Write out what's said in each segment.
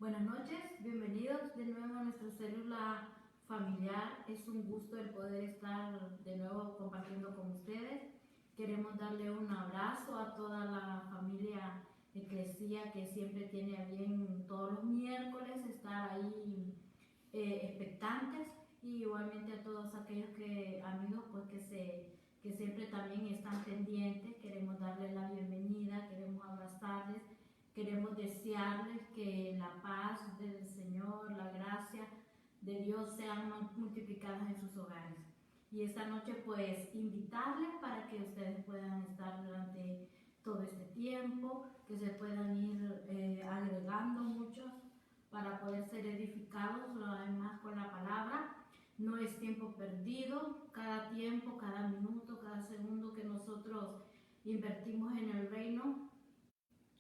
Buenas noches, bienvenidos de nuevo a nuestra célula familiar. Es un gusto el poder estar de nuevo compartiendo con ustedes. Queremos darle un abrazo a toda la familia Eclesia que siempre tiene a bien todos los miércoles estar ahí expectantes, y igualmente a todos aquellos amigos pues que siempre también están pendientes. Queremos darles la bienvenida, queremos abrazarles. Queremos desearles que la paz del Señor, la gracia de Dios sean multiplicadas en sus hogares. Y esta noche pues invitarles para que ustedes puedan estar durante todo este tiempo, que se puedan ir agregando muchos para poder ser edificados además con la palabra. No es tiempo perdido, cada tiempo, cada minuto, cada segundo que nosotros invertimos en el reino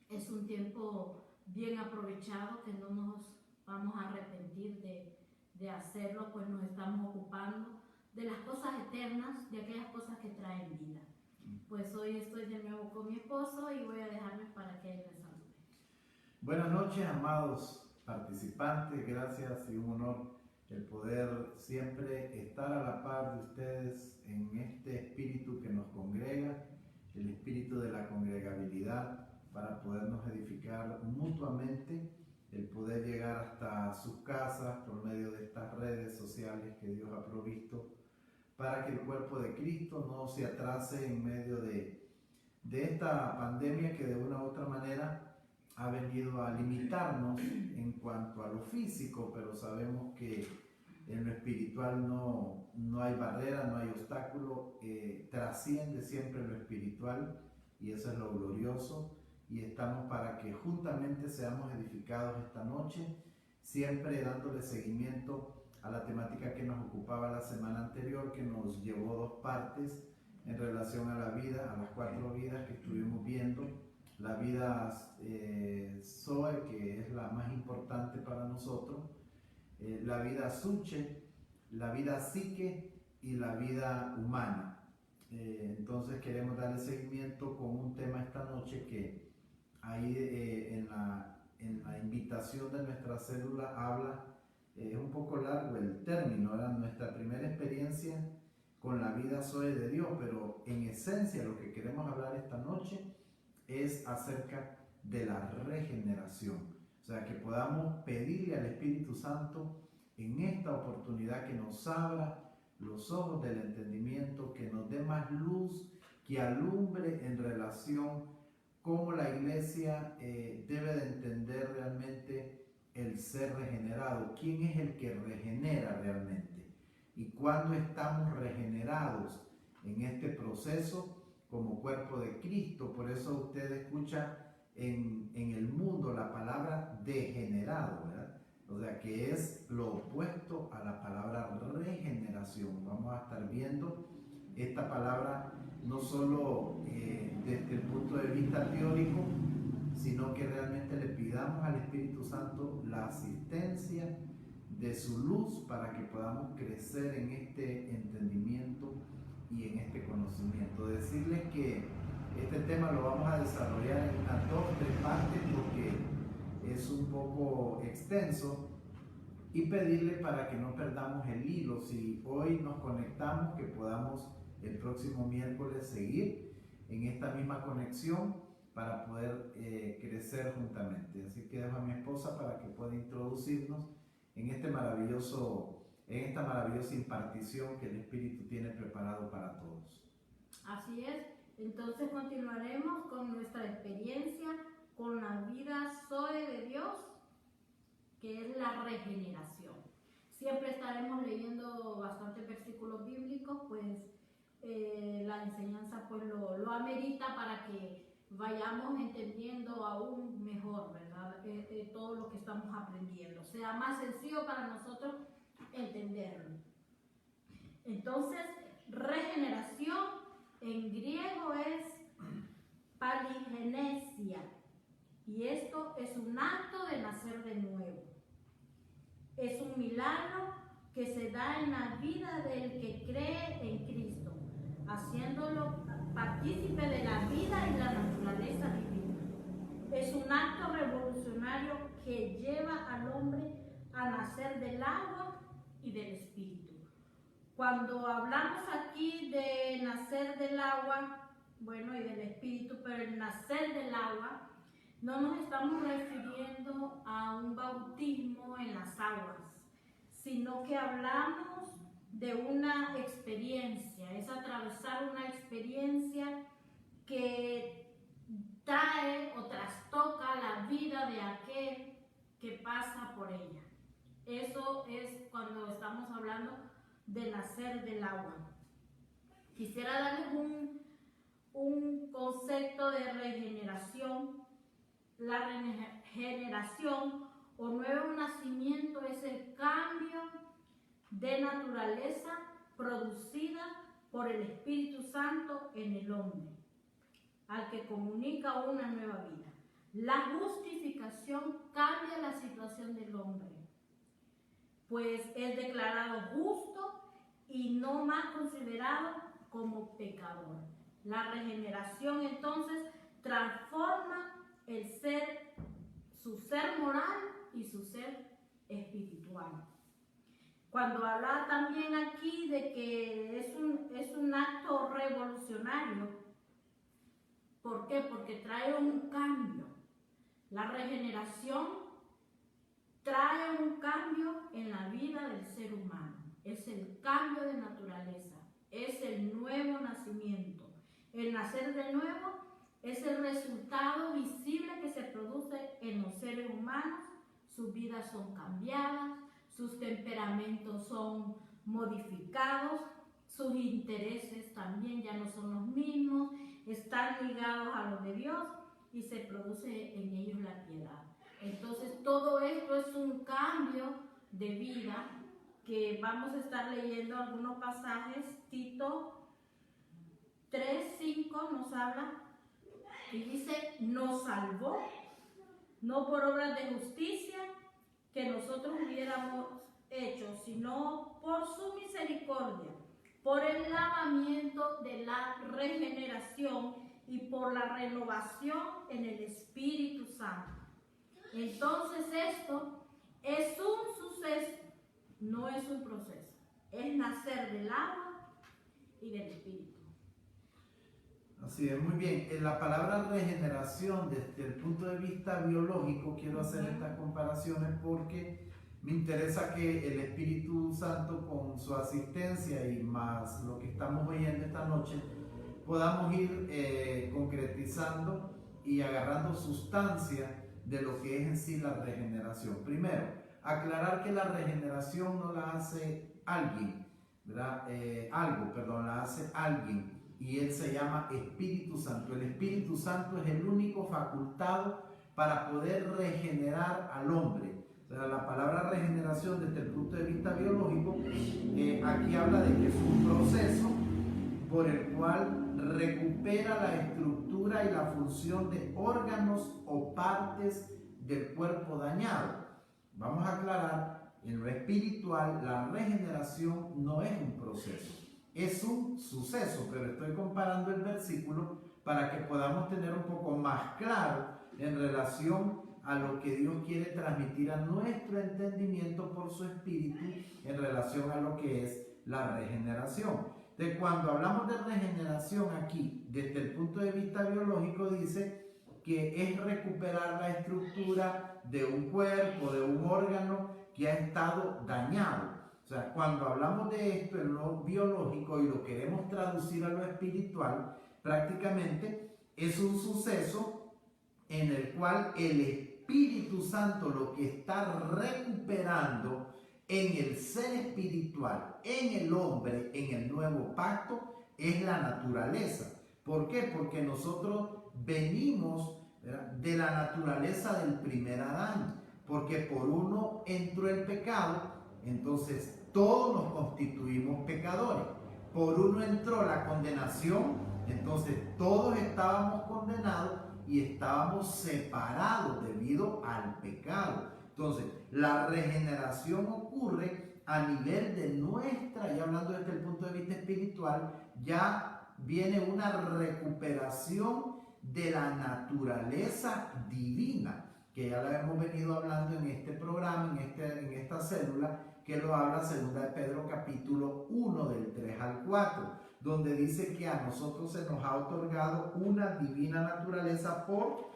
es un tiempo bien aprovechado, que no nos vamos a arrepentir de hacerlo, pues nos estamos ocupando de las cosas eternas, de aquellas cosas que traen vida. Pues hoy estoy de nuevo con mi esposo y voy a dejarles para que él me salude. Buenas noches, amados participantes. Gracias y un honor el poder siempre estar a la par de ustedes en este espíritu que nos congrega, el espíritu de la congregabilidad, para podernos edificar mutuamente, el poder llegar hasta sus casas por medio de estas redes sociales que Dios ha provisto, para que el cuerpo de Cristo no se atrase en medio de esta pandemia que de una u otra manera ha venido a limitarnos en cuanto a lo físico, pero sabemos que en lo espiritual no hay barrera, no hay obstáculo, trasciende siempre lo espiritual, y eso es lo glorioso. Y estamos para que juntamente seamos edificados esta noche, siempre dándole seguimiento a la temática que nos ocupaba la semana anterior, que nos llevó dos partes en relación a la vida, a las 4 vidas que estuvimos viendo. La vida Zoe, que es la más importante para nosotros, la vida Suche, la vida Psique y la vida humana. Entonces queremos darle seguimiento con un tema esta noche que ahí en la invitación de nuestra célula habla, es un poco largo el término, era nuestra primera experiencia con la vida Zoe de Dios, pero en esencia lo que queremos hablar esta noche es acerca de la regeneración. O sea, que podamos pedirle al Espíritu Santo en esta oportunidad que nos abra los ojos del entendimiento, que nos dé más luz, que alumbre en relación cómo la iglesia debe de entender realmente el ser regenerado. ¿Quién es el que regenera realmente? Y cuando estamos regenerados en este proceso como cuerpo de Cristo. Por eso usted escucha en el mundo la palabra degenerado, ¿verdad? O sea, que es lo opuesto a la palabra regeneración. Vamos a estar viendo esta palabra no solo desde el punto de vista teórico, sino que realmente le pidamos al Espíritu Santo la asistencia de su luz para que podamos crecer en este entendimiento y en este conocimiento. Decirles que este tema lo vamos a desarrollar en unas 2 o 3 partes porque es un poco extenso, y pedirle para que no perdamos el hilo. Si hoy nos conectamos, que podamos el próximo miércoles seguir en esta misma conexión para poder crecer juntamente. Así que dejo a mi esposa para que pueda introducirnos en esta maravillosa impartición que el Espíritu tiene preparado para todos. Así es, entonces continuaremos con nuestra experiencia con la vida Zoe de Dios, que es la regeneración. Siempre estaremos leyendo bastantes versículos bíblicos, pues la enseñanza pues lo amerita para que vayamos entendiendo aún mejor, ¿verdad? Todo lo que estamos aprendiendo, sea más sencillo para nosotros entenderlo. Entonces, regeneración en griego es paligenesia, y esto es un acto de nacer de nuevo. Es un milagro que se da en la vida del que cree en Cristo, haciéndolo partícipe de la vida y la naturaleza divina. Es un acto revolucionario que lleva a nacer del agua y del espíritu. Cuando hablamos aquí de nacer del agua, bueno, y del espíritu, pero el nacer del agua, no nos estamos refiriendo a un bautismo en las aguas, sino que hablamos de una experiencia, es atravesar una experiencia que trae o trastoca la vida de aquel que pasa por ella. Eso es cuando estamos hablando de nacer del agua. Quisiera darles un concepto de regeneración. La regeneración o nuevo nacimiento es el cambio de naturaleza producida por el Espíritu Santo en el hombre, al que comunica una nueva vida. La justificación cambia la situación del hombre, pues es declarado justo y no más considerado como pecador. La regeneración entonces transforma el ser, su ser moral y su ser espiritual. Cuando habla también aquí de que es un acto revolucionario, ¿por qué? Porque trae un cambio. La regeneración trae un cambio en la vida del ser humano. Es el cambio de naturaleza, es el nuevo nacimiento. El nacer de nuevo es el resultado visible que se produce en los seres humanos. Sus vidas son cambiadas, sus temperamentos son modificados, sus intereses también ya no son los mismos, están ligados a los de Dios y se produce en ellos la piedad. Entonces todo esto es un cambio de vida que vamos a estar leyendo algunos pasajes. Tito 3:5 nos habla y dice: nos salvó, no por obras de justicia que nosotros hubiéramos hecho, sino por su misericordia, por el lavamiento de la regeneración y por la renovación en el Espíritu Santo. Entonces esto es un suceso, no es un proceso, es nacer del agua y del Espíritu. Así es, muy bien. En la palabra regeneración, desde el punto de vista biológico, quiero hacer estas comparaciones porque me interesa que el Espíritu Santo, con su asistencia y más lo que estamos oyendo esta noche, podamos ir concretizando y agarrando sustancia de lo que es en sí la regeneración. Primero, aclarar que la regeneración no la hace alguien, ¿verdad? La hace alguien. Y él se llama Espíritu Santo. El Espíritu Santo es el único facultado para poder regenerar al hombre. O sea, la palabra regeneración desde el punto de vista biológico, aquí habla de que es un proceso por el cual recupera la estructura y la función de órganos o partes del cuerpo dañado. Vamos a aclarar, en lo espiritual, la regeneración no es un proceso. Es un suceso, pero estoy comparando el versículo para que podamos tener un poco más claro en relación a lo que Dios quiere transmitir a nuestro entendimiento por su Espíritu en relación a lo que es la regeneración. De cuando hablamos de regeneración aquí, desde el punto de vista biológico, dice que es recuperar la estructura de un cuerpo, de un órgano que ha estado dañado. O sea, cuando hablamos de esto en lo biológico y lo queremos traducir a lo espiritual, prácticamente es un suceso en el cual el Espíritu Santo lo que está recuperando en el ser espiritual, en el hombre, en el nuevo pacto, es la naturaleza. ¿Por qué? Porque nosotros venimos, ¿verdad?, de la naturaleza del primer Adán, porque por uno entró el pecado. Entonces todos nos constituimos pecadores. Por uno entró la condenación, entonces todos estábamos condenados y estábamos separados debido al pecado. Entonces la regeneración ocurre a nivel de nuestra, y hablando desde el punto de vista espiritual, ya viene una recuperación de la naturaleza divina. que ya la hemos venido hablando en este programa, en esta célula, que lo habla 2 de Pedro capítulo 1 del 3 al 4, donde dice que a nosotros se nos ha otorgado una divina naturaleza por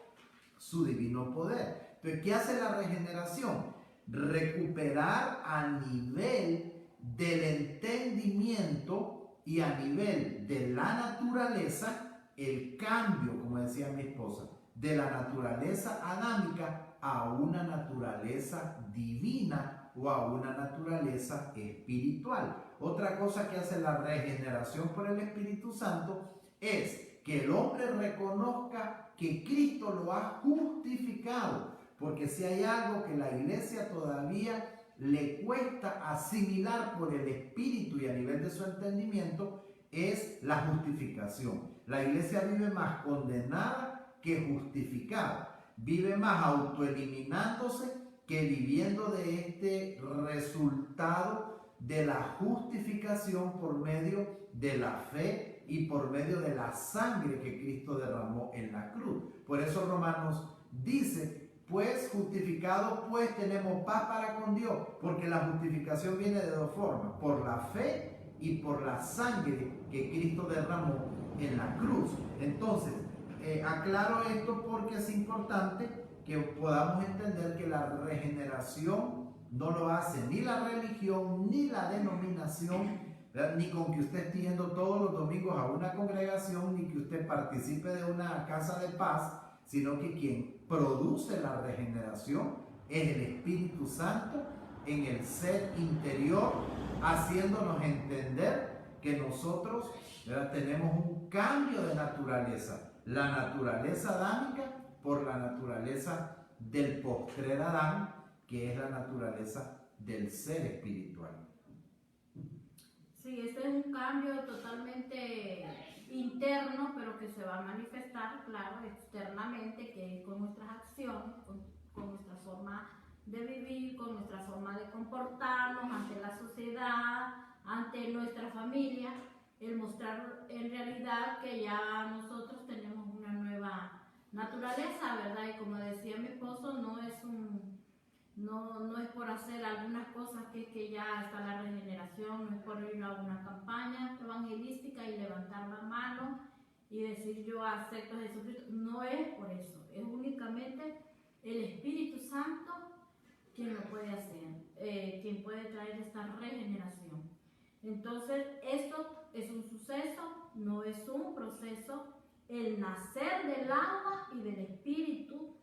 su divino poder. Entonces, ¿qué hace la regeneración? Recuperar a nivel del entendimiento y a nivel de la naturaleza el cambio, como decía mi esposa, de la naturaleza adámica a una naturaleza divina o a una naturaleza espiritual. Otra cosa que hace la regeneración por el Espíritu Santo es que el hombre reconozca que Cristo lo ha justificado, porque si hay algo que la iglesia todavía le cuesta asimilar por el Espíritu y a nivel de su entendimiento, es la justificación. La iglesia vive más condenada que justificada, vive más autoeliminándose que viviendo de este resultado de la justificación por medio de la fe y por medio de la sangre que Cristo derramó en la cruz. Por eso Romanos dice, pues justificados, pues tenemos paz para con Dios, porque la justificación viene de dos formas, por la fe y por la sangre que Cristo derramó en la cruz. Entonces, aclaro esto porque es importante que podamos entender que la regeneración no lo hace ni la religión ni la denominación, ¿verdad? Ni con que usted esté yendo todos los domingos a una congregación, ni que usted participe de una casa de paz, sino que quien produce la regeneración es el Espíritu Santo en el ser interior, haciéndonos entender que nosotros, ¿verdad?, tenemos un cambio de naturaleza, la naturaleza adámica por la naturaleza del postrer Adán, que es la naturaleza del ser espiritual. Sí, este es un cambio totalmente interno, pero que se va a manifestar, claro, externamente, que es con nuestras acciones, con nuestra forma de vivir, con nuestra forma de comportarnos ante la sociedad, ante nuestra familia, el mostrar en realidad que ya nosotros tenemos una nueva naturaleza, ¿verdad? Y como decía mi esposo, no es por hacer algunas cosas que ya está la regeneración, no es por ir a una campaña evangelística y levantar la mano y decir yo acepto a Jesucristo. No es por eso, es únicamente el Espíritu Santo quien lo puede hacer, quien puede traer esta regeneración. Entonces, esto es un suceso, no es un proceso. El nacer del agua y del Espíritu,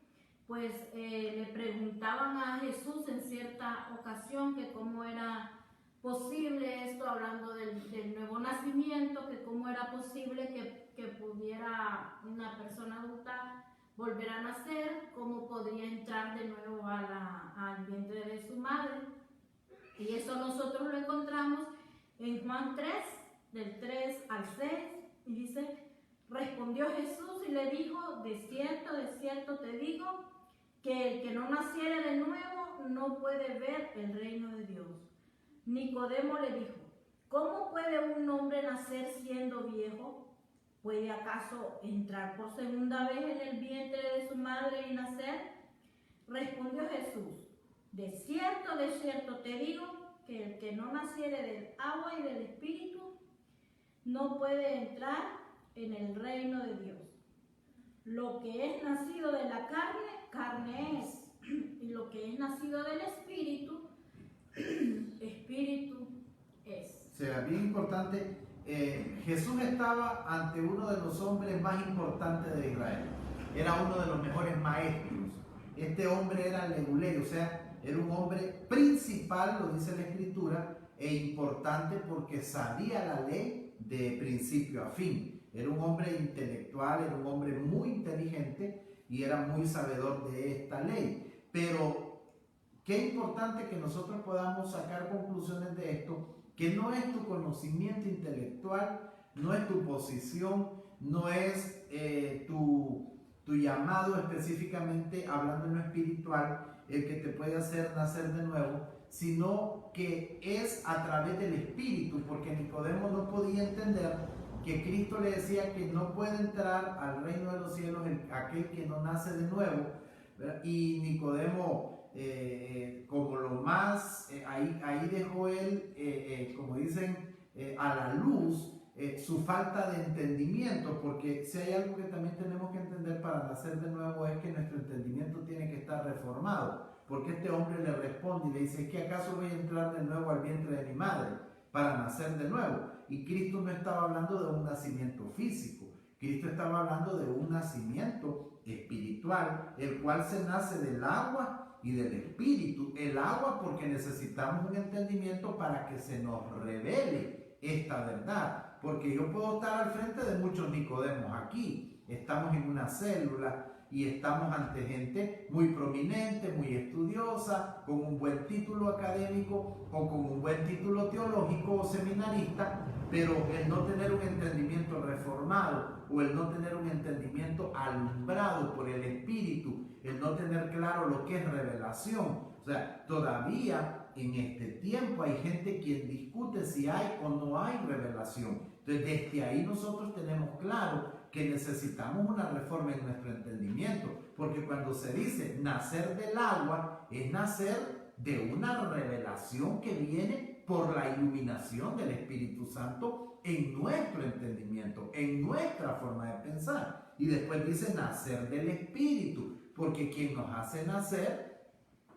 pues le preguntaban a Jesús en cierta ocasión que cómo era posible esto, hablando del nuevo nacimiento, que cómo era posible que pudiera una persona adulta volver a nacer, cómo podría entrar de nuevo al vientre de su madre. Y eso nosotros lo encontramos en Juan 3, del 3 al 6, y dice: respondió Jesús y le dijo, de cierto te digo, que el que no naciere de nuevo no puede ver el reino de Dios. Nicodemo le dijo, ¿cómo puede un hombre nacer siendo viejo? ¿Puede acaso entrar por segunda vez en el vientre de su madre y nacer? Respondió Jesús, de cierto te digo, que el que no naciere del agua y del Espíritu no puede entrar en el reino de Dios. Lo que es nacido de la carne, carne es, y lo que es nacido del Espíritu, Espíritu es. O sea, bien importante, Jesús estaba ante uno de los hombres más importantes de Israel. Era uno de los mejores maestros. Este hombre era Leuleo, o sea, era un hombre principal, lo dice la Escritura, e importante porque sabía la ley de principio a fin. Era un hombre intelectual, era un hombre muy inteligente y era muy sabedor de esta ley. Pero qué importante que nosotros podamos sacar conclusiones de esto, que no es tu conocimiento intelectual, no es tu posición, no es tu llamado específicamente, hablando en lo espiritual, el que te puede hacer nacer de nuevo, sino que es a través del Espíritu, porque Nicodemo no podía entender que Cristo le decía que no puede entrar al reino de los cielos aquel que no nace de nuevo, ¿verdad? Y Nicodemo, como lo más, ahí dejó él, como dicen, a la luz su falta de entendimiento, porque si hay algo que también tenemos que entender para nacer de nuevo es que nuestro entendimiento tiene que estar reformado, porque este hombre le responde y le dice: ¿es que acaso voy a entrar de nuevo al vientre de mi madre para nacer de nuevo? Y Cristo no estaba hablando de un nacimiento físico, Cristo estaba hablando de un nacimiento espiritual, el cual se nace del agua y del espíritu. El agua porque necesitamos un entendimiento para que se nos revele esta verdad. Porque yo puedo estar al frente de muchos Nicodemos aquí. Estamos en una célula y estamos ante gente muy prominente, muy estudiosa, con un buen título académico o con un buen título teológico o seminarista, pero el no tener un entendimiento reformado o el no tener un entendimiento alumbrado por el Espíritu, el no tener claro lo que es revelación. O sea, todavía en este tiempo hay gente quien discute si hay o no hay revelación. Entonces, desde ahí nosotros tenemos claro que necesitamos una reforma en nuestro entendimiento, porque cuando se dice nacer del agua, es nacer de una revelación que viene por la iluminación del Espíritu Santo en nuestro entendimiento, en nuestra forma de pensar. Y después dice nacer del Espíritu, porque quien nos hace nacer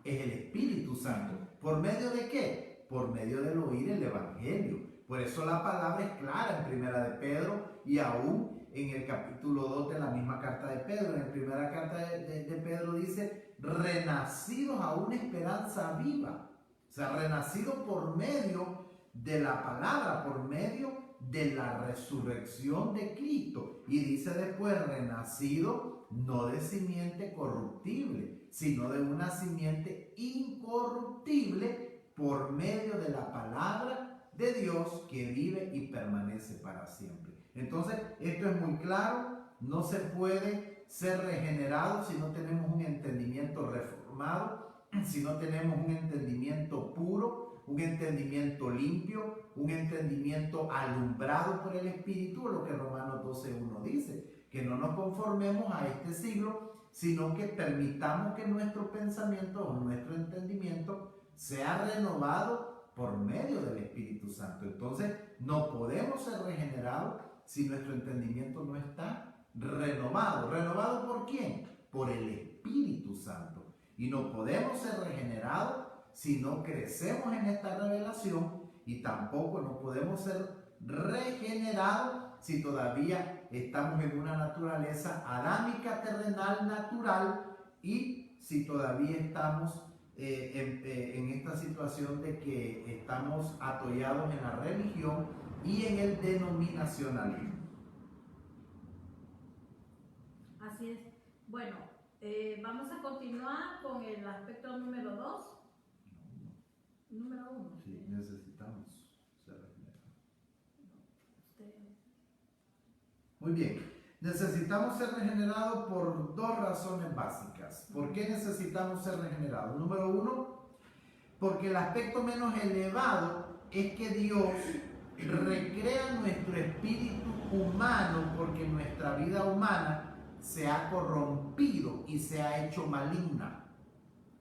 es el Espíritu Santo. ¿Por medio de qué? Por medio del oír el Evangelio. Por eso la palabra es clara en Primera de Pedro y aún en el capítulo 2 de la misma carta de Pedro. En la primera carta de Pedro dice: renacidos a una esperanza viva. O sea, renacidos por medio de la palabra, por medio de la resurrección de Cristo. Y dice después: renacido no de simiente corruptible, sino de una simiente incorruptible por medio de la palabra de Dios que vive y permanece para siempre. Entonces, esto es muy claro. No se puede ser regenerado si no tenemos un entendimiento reformado, si no tenemos un entendimiento puro, un entendimiento limpio, un entendimiento alumbrado por el Espíritu, lo que Romanos 12:1 dice, que no nos conformemos a este siglo, sino que permitamos que nuestro pensamiento o nuestro entendimiento sea renovado por medio del Espíritu Santo. Entonces, no podemos ser regenerados si nuestro entendimiento no está renovado. ¿Renovado por quién? Por el Espíritu Santo. Y no podemos ser regenerados si no crecemos en esta revelación, y tampoco no podemos ser regenerados si todavía estamos en una naturaleza adámica, terrenal, natural, y si todavía estamos en esta situación de que estamos atollados en la religión y en el denominacionalismo. Así es. Bueno, vamos a continuar con el aspecto número 2. Número 1. Sí, necesitamos ser regenerados. Muy bien. Necesitamos ser regenerados por dos razones básicas. ¿Por qué necesitamos ser regenerados? Número 1, porque el aspecto menos elevado es que Dios recrea nuestro espíritu humano, porque nuestra vida humana se ha corrompido y se ha hecho maligna.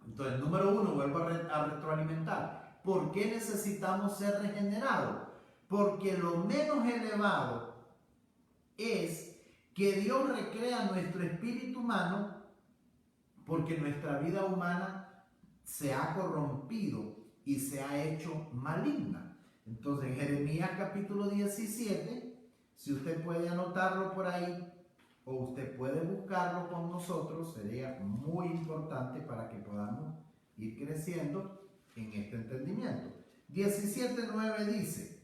Entonces, número 1, vuelvo a retroalimentar. ¿Por qué necesitamos ser regenerados? Porque lo menos elevado es que Dios recrea nuestro espíritu humano, porque nuestra vida humana se ha corrompido y se ha hecho maligna. Entonces, en Jeremías capítulo 17, si usted puede anotarlo por ahí o usted puede buscarlo con nosotros, sería muy importante para que podamos ir creciendo en este entendimiento. 17:9 dice: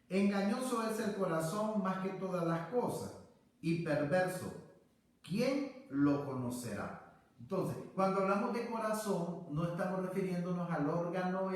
engañoso es el corazón más que todas las cosas y perverso, ¿quién lo conocerá? Entonces, cuando hablamos de corazón, no estamos refiriéndonos al órgano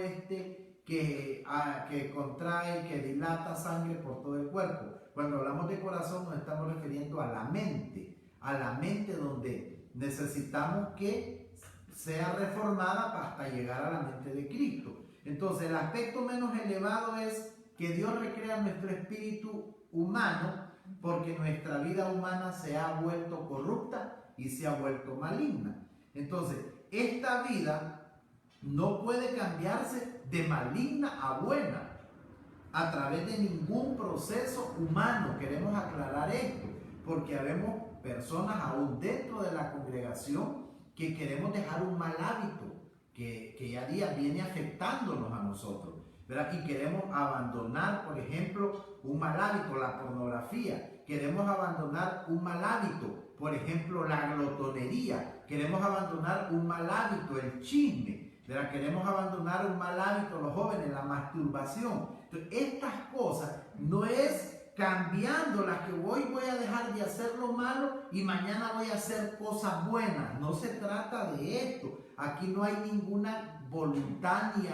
que contrae, que dilata sangre por todo el cuerpo. Cuando hablamos de corazón, nos estamos refiriendo a la mente donde necesitamos que sea reformada hasta llegar a la mente de Cristo. Entonces, el aspecto menos elevado es que Dios recrea nuestro espíritu humano, porque nuestra vida humana se ha vuelto corrupta y se ha vuelto maligna. Entonces, esta vida no puede cambiarse de maligna a buena a través de ningún proceso humano. Queremos aclarar esto, porque habemos personas aún dentro de la congregación que queremos dejar un mal hábito que ya día viene afectándonos a nosotros, ¿verdad? Y queremos abandonar, por ejemplo, un mal hábito, la pornografía. Queremos abandonar un mal hábito, por ejemplo, la glotonería. Queremos abandonar un mal hábito, el chisme, ¿verdad? Queremos abandonar un mal hábito, los jóvenes, la masturbación. Entonces, estas cosas no es cambiando las que voy a dejar de hacer lo malo y mañana voy a hacer cosas buenas. No se trata de esto. Aquí no hay ninguna voluntad ni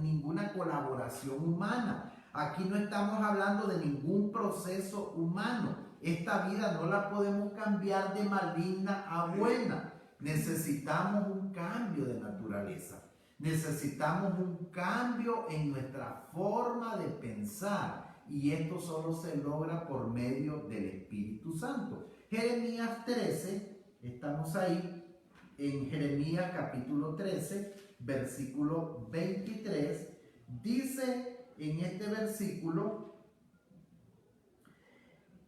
ninguna colaboración humana. Aquí no estamos hablando de ningún proceso humano. Esta vida no la podemos cambiar de maligna a buena. Necesitamos un cambio de naturaleza. Necesitamos un cambio en nuestra forma de pensar. Y esto solo se logra por medio del Espíritu Santo. Jeremías 13, estamos ahí en Jeremías capítulo 13, versículo 23, dice en este versículo: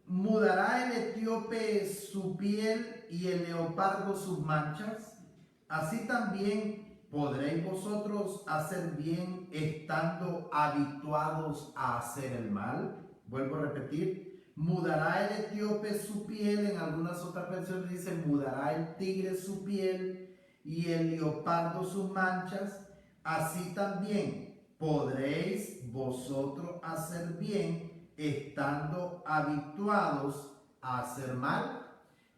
mudará el etíope su piel y el leopardo sus manchas, así también ¿podréis vosotros hacer bien estando habituados a hacer el mal? Vuelvo a repetir. Mudará el etíope su piel, en algunas otras versiones dice mudará el tigre su piel y el leopardo sus manchas. Así también podréis vosotros hacer bien estando habituados a hacer mal.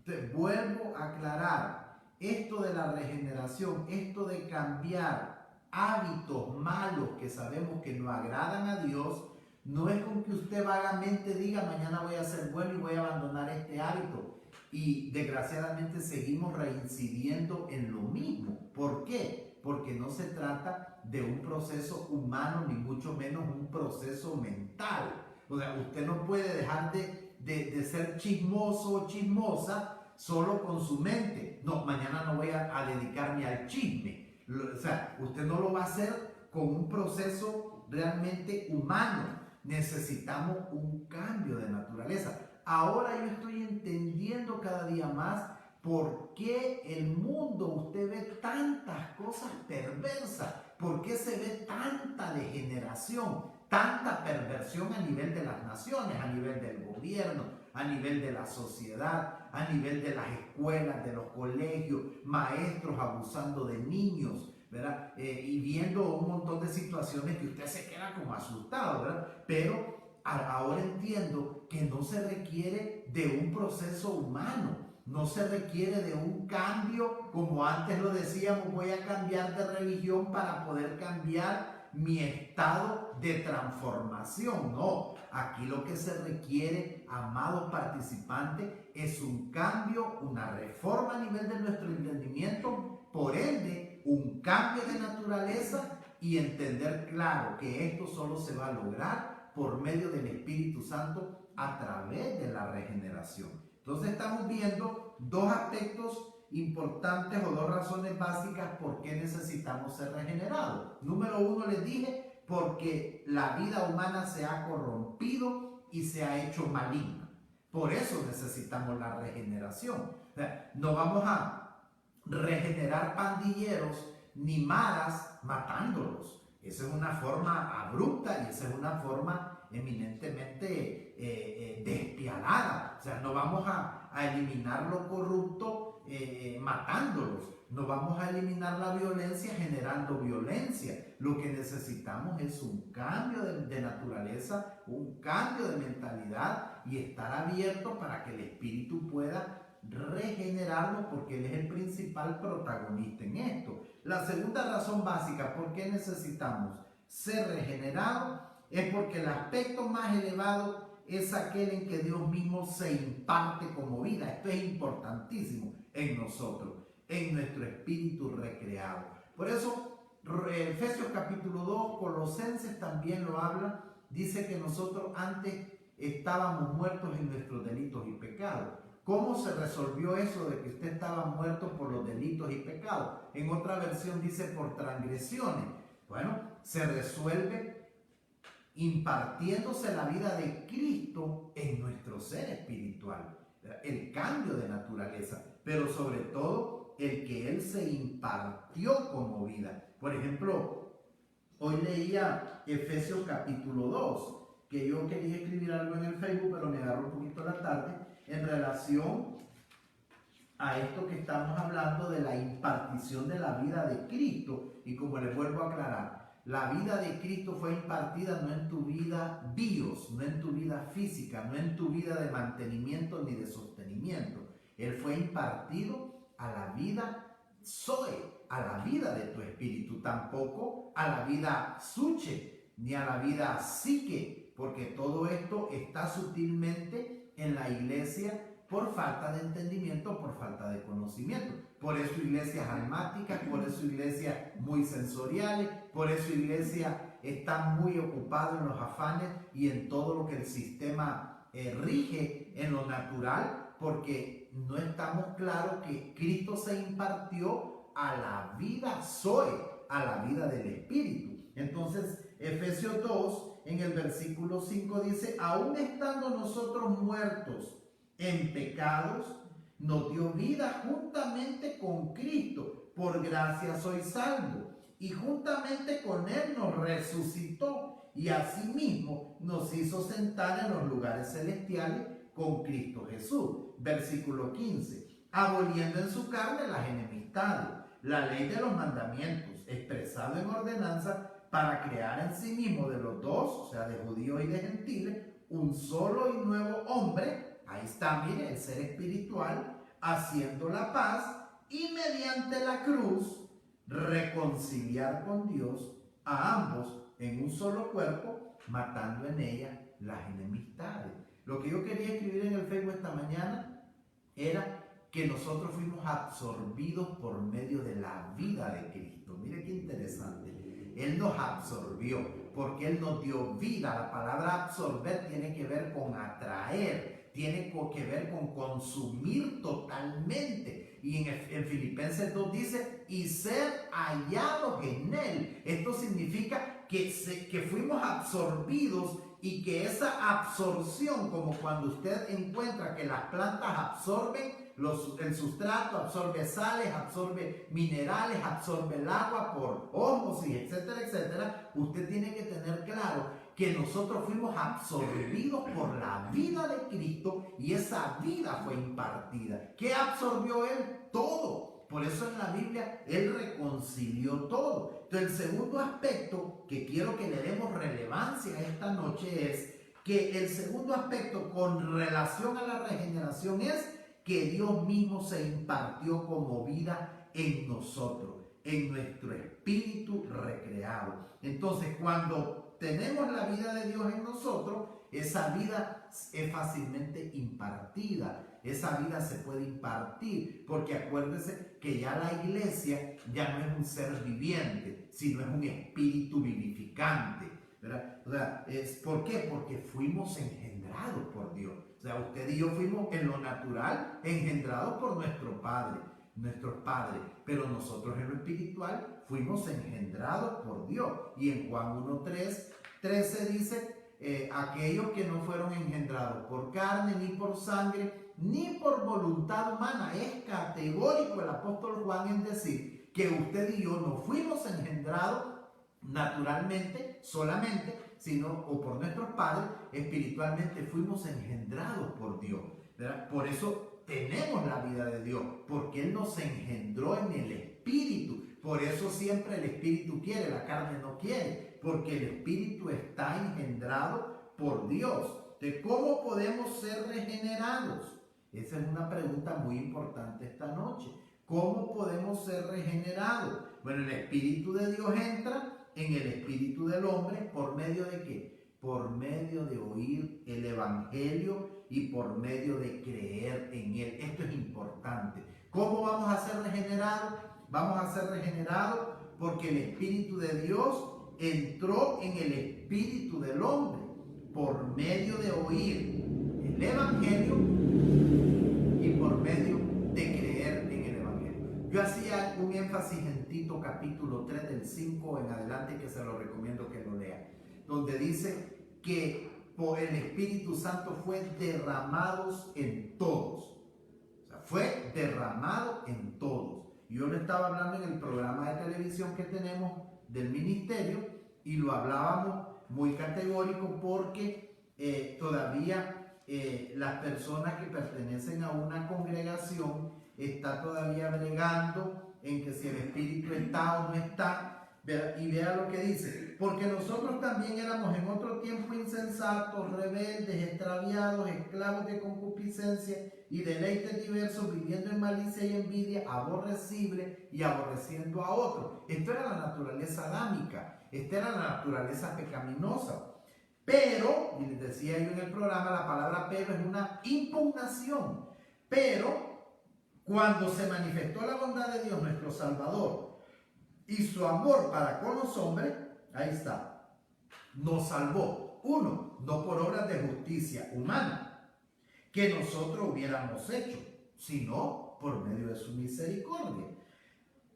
Entonces, vuelvo a aclarar. Esto de la regeneración, esto de cambiar hábitos malos que sabemos que no agradan a Dios, no es con que usted vagamente diga mañana voy a ser bueno y voy a abandonar este hábito. Y desgraciadamente seguimos reincidiendo en lo mismo. ¿Por qué? Porque no se trata de un proceso humano, ni mucho menos un proceso mental. O sea, usted no puede dejar de ser chismoso o chismosa solo con su mente. No, mañana no voy a dedicarme al chisme. O sea, usted no lo va a hacer con un proceso realmente humano. Necesitamos un cambio de naturaleza. Ahora yo estoy entendiendo cada día más por qué el mundo usted ve tantas cosas perversas, por qué se ve tanta degeneración, tanta perversión a nivel de las naciones, a nivel del gobierno, a nivel de la sociedad, a nivel de las escuelas, de los colegios, maestros abusando de niños, ¿verdad? Y viendo un montón de situaciones que usted se queda como asustado, ¿verdad? Pero ahora entiendo que no se requiere de un proceso humano, no se requiere de un cambio, como antes lo decíamos, voy a cambiar de religión para poder cambiar mi estado de transformación. No, aquí lo que se requiere, amados participantes, es un cambio, una reforma a nivel de nuestro entendimiento, por ende, un cambio de naturaleza y entender claro que esto solo se va a lograr por medio del Espíritu Santo a través de la regeneración. Entonces estamos viendo dos aspectos importantes o dos razones básicas por qué necesitamos ser regenerados. Número uno, les dije, porque la vida humana se ha corrompido y se ha hecho maligna. Por eso necesitamos la regeneración. O sea, no vamos a regenerar pandilleros ni maras matándolos. Esa es una forma abrupta y esa es una forma eminentemente despiadada. O sea, no vamos a eliminar lo corrupto matándolos. No vamos a eliminar la violencia generando violencia. Lo que necesitamos es un cambio de naturaleza, un cambio de mentalidad y estar abierto para que el Espíritu pueda regenerarnos, porque Él es el principal protagonista en esto. La segunda razón básica por qué necesitamos ser regenerados es porque el aspecto más elevado es aquel en que Dios mismo se imparte como vida. Esto es importantísimo en nosotros, en nuestro espíritu recreado. Por eso, Efesios capítulo 2, Colosenses también lo habla. Dice que nosotros antes estábamos muertos en nuestros delitos y pecados. ¿Cómo se resolvió eso de que usted estaba muerto por los delitos y pecados? En otra versión dice por transgresiones. Bueno, se resuelve impartiéndose la vida de Cristo en nuestro ser espiritual, el cambio de naturaleza, pero sobre todo el que Él se impartió como vida. Por ejemplo, hoy leía Efesios capítulo 2, que yo quería escribir algo en el Facebook, pero me agarró un poquito la tarde, en relación a esto que estamos hablando de la impartición de la vida de Cristo. Y como les vuelvo a aclarar, la vida de Cristo fue impartida no en tu vida bios, no en tu vida física, no en tu vida de mantenimiento ni de sostenimiento. Él fue impartido a la vida Zoe, a la vida de tu espíritu, tampoco a la vida Suche, ni a la vida Psique, porque todo esto está sutilmente en la iglesia por falta de entendimiento, por falta de conocimiento. Por eso iglesias almáticas, por eso iglesias muy sensoriales, por eso iglesias están muy ocupadas en los afanes y en todo lo que el sistema rige en lo natural, porque no estamos claros que Cristo se impartió a la vida Zoe, a la vida del Espíritu. Entonces, Efesios 2, en el versículo 5 dice, aún estando nosotros muertos en pecados, nos dio vida juntamente con Cristo. Por gracia sois salvos. Y juntamente con Él nos resucitó. Y asimismo nos hizo sentar en los lugares celestiales con Cristo Jesús. Versículo 15. Aboliendo en su carne las enemistades, la ley de los mandamientos, expresado en ordenanza, para crear en sí mismo de los dos, o sea, de judíos y de gentiles, un solo y nuevo hombre. Ahí está, mire, el ser espiritual, haciendo la paz y mediante la cruz reconciliar con Dios a ambos en un solo cuerpo, matando en ella las enemistades. Lo que yo quería escribir en el Facebook esta mañana era que nosotros fuimos absorbidos por medio de la vida de Cristo. Mire qué interesante. Él nos absorbió porque Él nos dio vida. La palabra absorber tiene que ver con atraer, tiene que ver con consumir totalmente. Y en Filipenses 2 dice, y ser hallados en Él. Esto significa que fuimos absorbidos y que esa absorción, como cuando usted encuentra que las plantas absorben el sustrato, absorbe sales, absorbe minerales, absorbe el agua por ósmosis, etcétera, etcétera, usted tiene que tener claro que nosotros fuimos absorbidos por la vida de Cristo y esa vida fue impartida. ¿Qué absorbió Él? Todo. Por eso en la Biblia Él reconcilió todo. Entonces, el segundo aspecto que quiero que le demos relevancia esta noche es que el segundo aspecto con relación a la regeneración es que Dios mismo se impartió como vida en nosotros, en nuestro espíritu recreado. Entonces, cuando tenemos la vida de Dios en nosotros, esa vida es fácilmente impartida. Esa vida se puede impartir, porque acuérdese que ya la iglesia ya no es un ser viviente, sino es un espíritu vivificante, ¿verdad? O sea, ¿por qué? Porque fuimos engendrados por Dios. O sea, usted y yo fuimos en lo natural engendrados por nuestros padres, pero nosotros en lo espiritual fuimos engendrados por Dios. Y en Juan 1:13 dice, aquellos que no fueron engendrados por carne, ni por sangre, ni por voluntad humana. Es categórico el apóstol Juan en decir que usted y yo no fuimos engendrados naturalmente, solamente, sino o por nuestros padres, espiritualmente fuimos engendrados por Dios, ¿verdad? Por eso tenemos la vida de Dios, porque Él nos engendró en el espíritu. Por eso siempre el espíritu quiere, la carne no quiere, porque el espíritu está engendrado por Dios. ¿De cómo podemos ser regenerados? Esa es una pregunta muy importante esta noche. ¿Cómo podemos ser regenerados? Bueno, el espíritu de Dios entra en el espíritu del hombre, ¿por medio de qué? Por medio de oír el evangelio y por medio de creer en él. Esto es importante. ¿Cómo vamos a ser regenerados? Vamos a ser regenerados porque el espíritu de Dios entró en el espíritu del hombre por medio de oír el evangelio y por medio de creer en el Evangelio. Yo hacía un énfasis en Tito capítulo 3 del 5 en adelante, que se lo recomiendo que lo lea, donde dice que por el Espíritu Santo fue derramados en todos. O sea, fue derramado en todos. Yo lo estaba hablando en el programa de televisión que tenemos del ministerio y lo hablábamos muy categórico porque todavía las personas que pertenecen a una congregación están todavía bregando en que si el Espíritu está o no está. Y vea lo que dice: porque nosotros también éramos en otro tiempo insensatos, rebeldes, extraviados, esclavos de concupiscencia y deleites diversos, viviendo en malicia y envidia, aborrecible y aborreciendo a otros. Esto era la naturaleza adámica, esta era la naturaleza pecaminosa. Pero, y les decía yo en el programa, la palabra pero es una impugnación. Pero cuando se manifestó la bondad de Dios nuestro Salvador y su amor para con los hombres, ahí está, nos salvó. Uno, no por obras de justicia humana que nosotros hubiéramos hecho, sino por medio de su misericordia.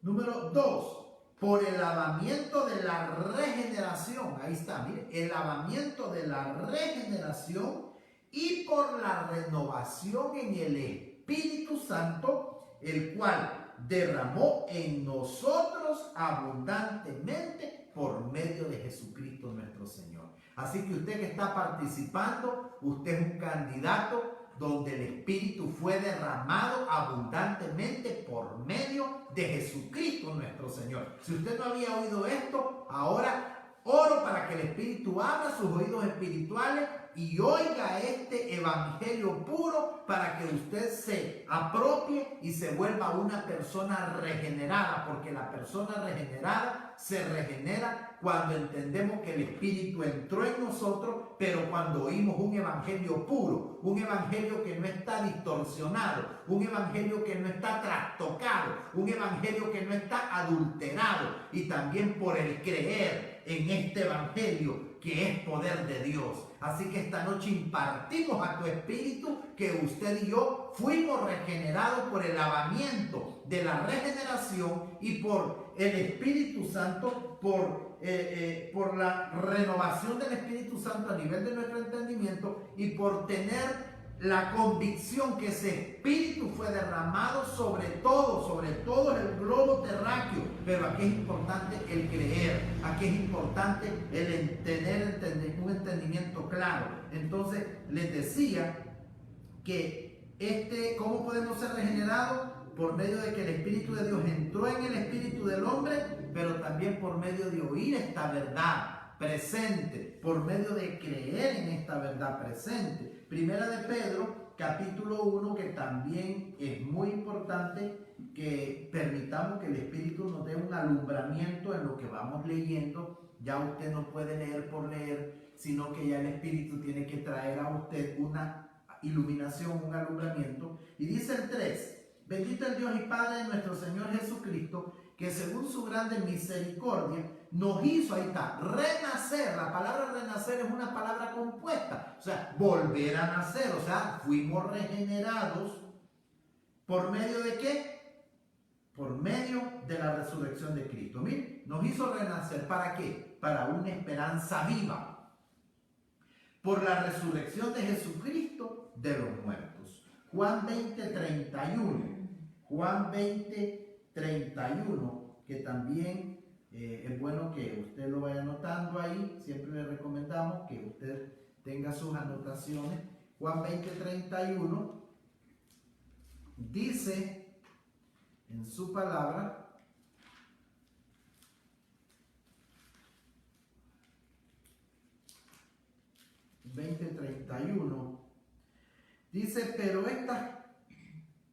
Número 2, por el lavamiento de la regeneración. Ahí está, mire, el lavamiento de la regeneración y por la renovación en el Espíritu Santo, el cual derramó en nosotros abundantemente por medio de Jesucristo nuestro Señor. Así que usted que está participando, usted es un candidato donde el Espíritu fue derramado abundantemente por medio de Jesucristo nuestro Señor. Si usted no había oído esto, ahora oro para que el Espíritu abra sus oídos espirituales y oiga este evangelio puro para que usted se apropie y se vuelva una persona regenerada, porque la persona regenerada se regenera cuando entendemos que el Espíritu entró en nosotros, pero cuando oímos un evangelio puro, un evangelio que no está distorsionado, un evangelio que no está trastocado, un evangelio que no está adulterado, y también por el creer en este evangelio que es poder de Dios. Así que esta noche impartimos a tu espíritu que usted y yo fuimos regenerados por el lavamiento de la regeneración y por el Espíritu Santo, por la renovación del Espíritu Santo a nivel de nuestro entendimiento y por tener la convicción que ese Espíritu fue derramado sobre todo el globo terráqueo. Pero aquí es importante el creer, aquí es importante el tener un entendimiento claro. Entonces les decía que ¿cómo podemos ser regenerados? Por medio de que el Espíritu de Dios entró en el espíritu del hombre, pero también por medio de oír esta verdad presente, por medio de creer en esta verdad presente. Primera de Pedro, capítulo 1, que también es muy importante que permitamos que el Espíritu nos dé un alumbramiento en lo que vamos leyendo. Ya usted no puede leer por leer, sino que ya el Espíritu tiene que traer a usted una iluminación, un alumbramiento. Y dice el 3, bendito el Dios y Padre de nuestro Señor Jesucristo, que según su grande misericordia nos hizo, ahí está, renacer. La palabra renacer es una palabra compuesta, o sea, volver a nacer, o sea, fuimos regenerados. ¿Por medio de qué? Por medio de la resurrección de Cristo. Mire, nos hizo renacer, ¿para qué? Para una esperanza viva, por la resurrección de Jesucristo de los muertos. Juan 20:31. Juan 20:31, que también es bueno que usted lo vaya anotando ahí. Siempre le recomendamos que usted tenga sus anotaciones. Juan 20:31 dice en su palabra: dice,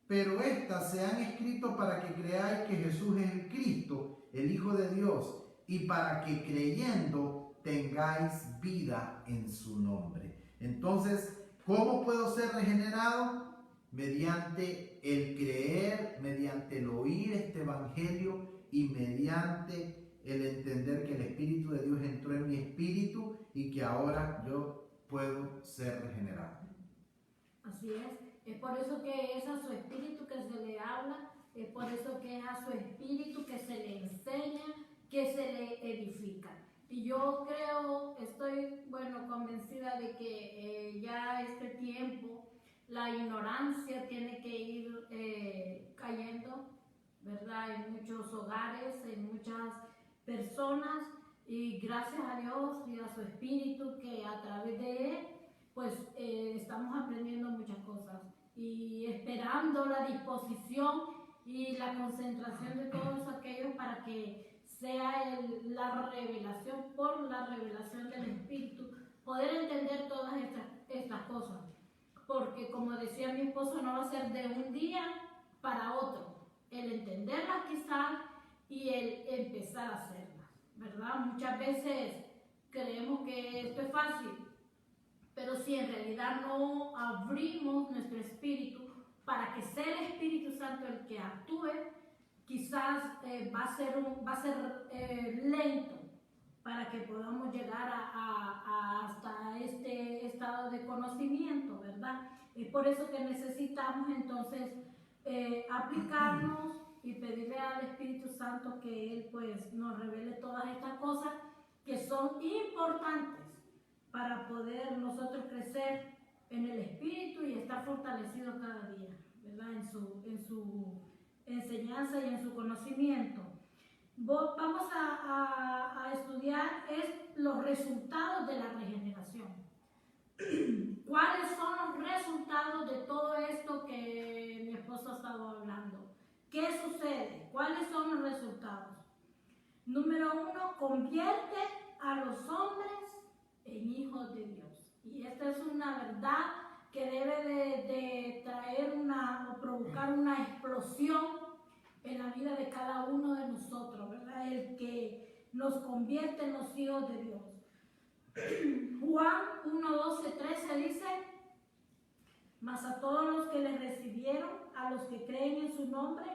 pero estas se han escrito para que creáis que Jesús es el Cristo, el Hijo de Dios, y para que creyendo tengáis vida en su nombre. Entonces, ¿cómo puedo ser regenerado? Mediante el creer, mediante el oír este evangelio y mediante el entender que el Espíritu de Dios entró en mi espíritu y que ahora yo puedo ser regenerado. Así es. Es por eso que es a su espíritu que se le habla, es por eso que es a su espíritu que se le enseña, que se le edifica. Y yo creo, estoy, convencida de que ya este tiempo la ignorancia tiene que ir cayendo, ¿verdad? En muchos hogares, en muchas personas, y gracias a Dios y a su espíritu que a través de él, pues estamos aprendiendo muchas cosas y esperando la disposición y la concentración de todos aquellos para que sea la revelación, por la revelación del Espíritu, poder entender todas estas cosas. Porque como decía mi esposo, no va a ser de un día para otro, el entenderlas quizás y el empezar a hacerlas, ¿verdad? Muchas veces creemos que esto es fácil, pero si en realidad no abrimos nuestro espíritu para que sea el Espíritu Santo el que actúe, quizás va a ser lento para que podamos llegar hasta este estado de conocimiento, ¿verdad? Es por eso que necesitamos entonces aplicarnos y pedirle al Espíritu Santo que Él pues nos revele todas estas cosas que son importantes para poder nosotros crecer en el Espíritu y estar fortalecidos cada día, ¿verdad? En su enseñanza y en su conocimiento. Vamos a estudiar los resultados de la regeneración. ¿Cuáles son los resultados de todo esto que mi esposo ha estado hablando? ¿Qué sucede? ¿Cuáles son los resultados? Número 1, convierte a los hombres en hijos de Dios. Y esta es una verdad que debe de traer o provocar una explosión en la vida de cada uno de nosotros, ¿verdad? El que nos convierte en los hijos de Dios. Juan 1, 12, 13 dice: mas a todos los que le recibieron, a los que creen en su nombre,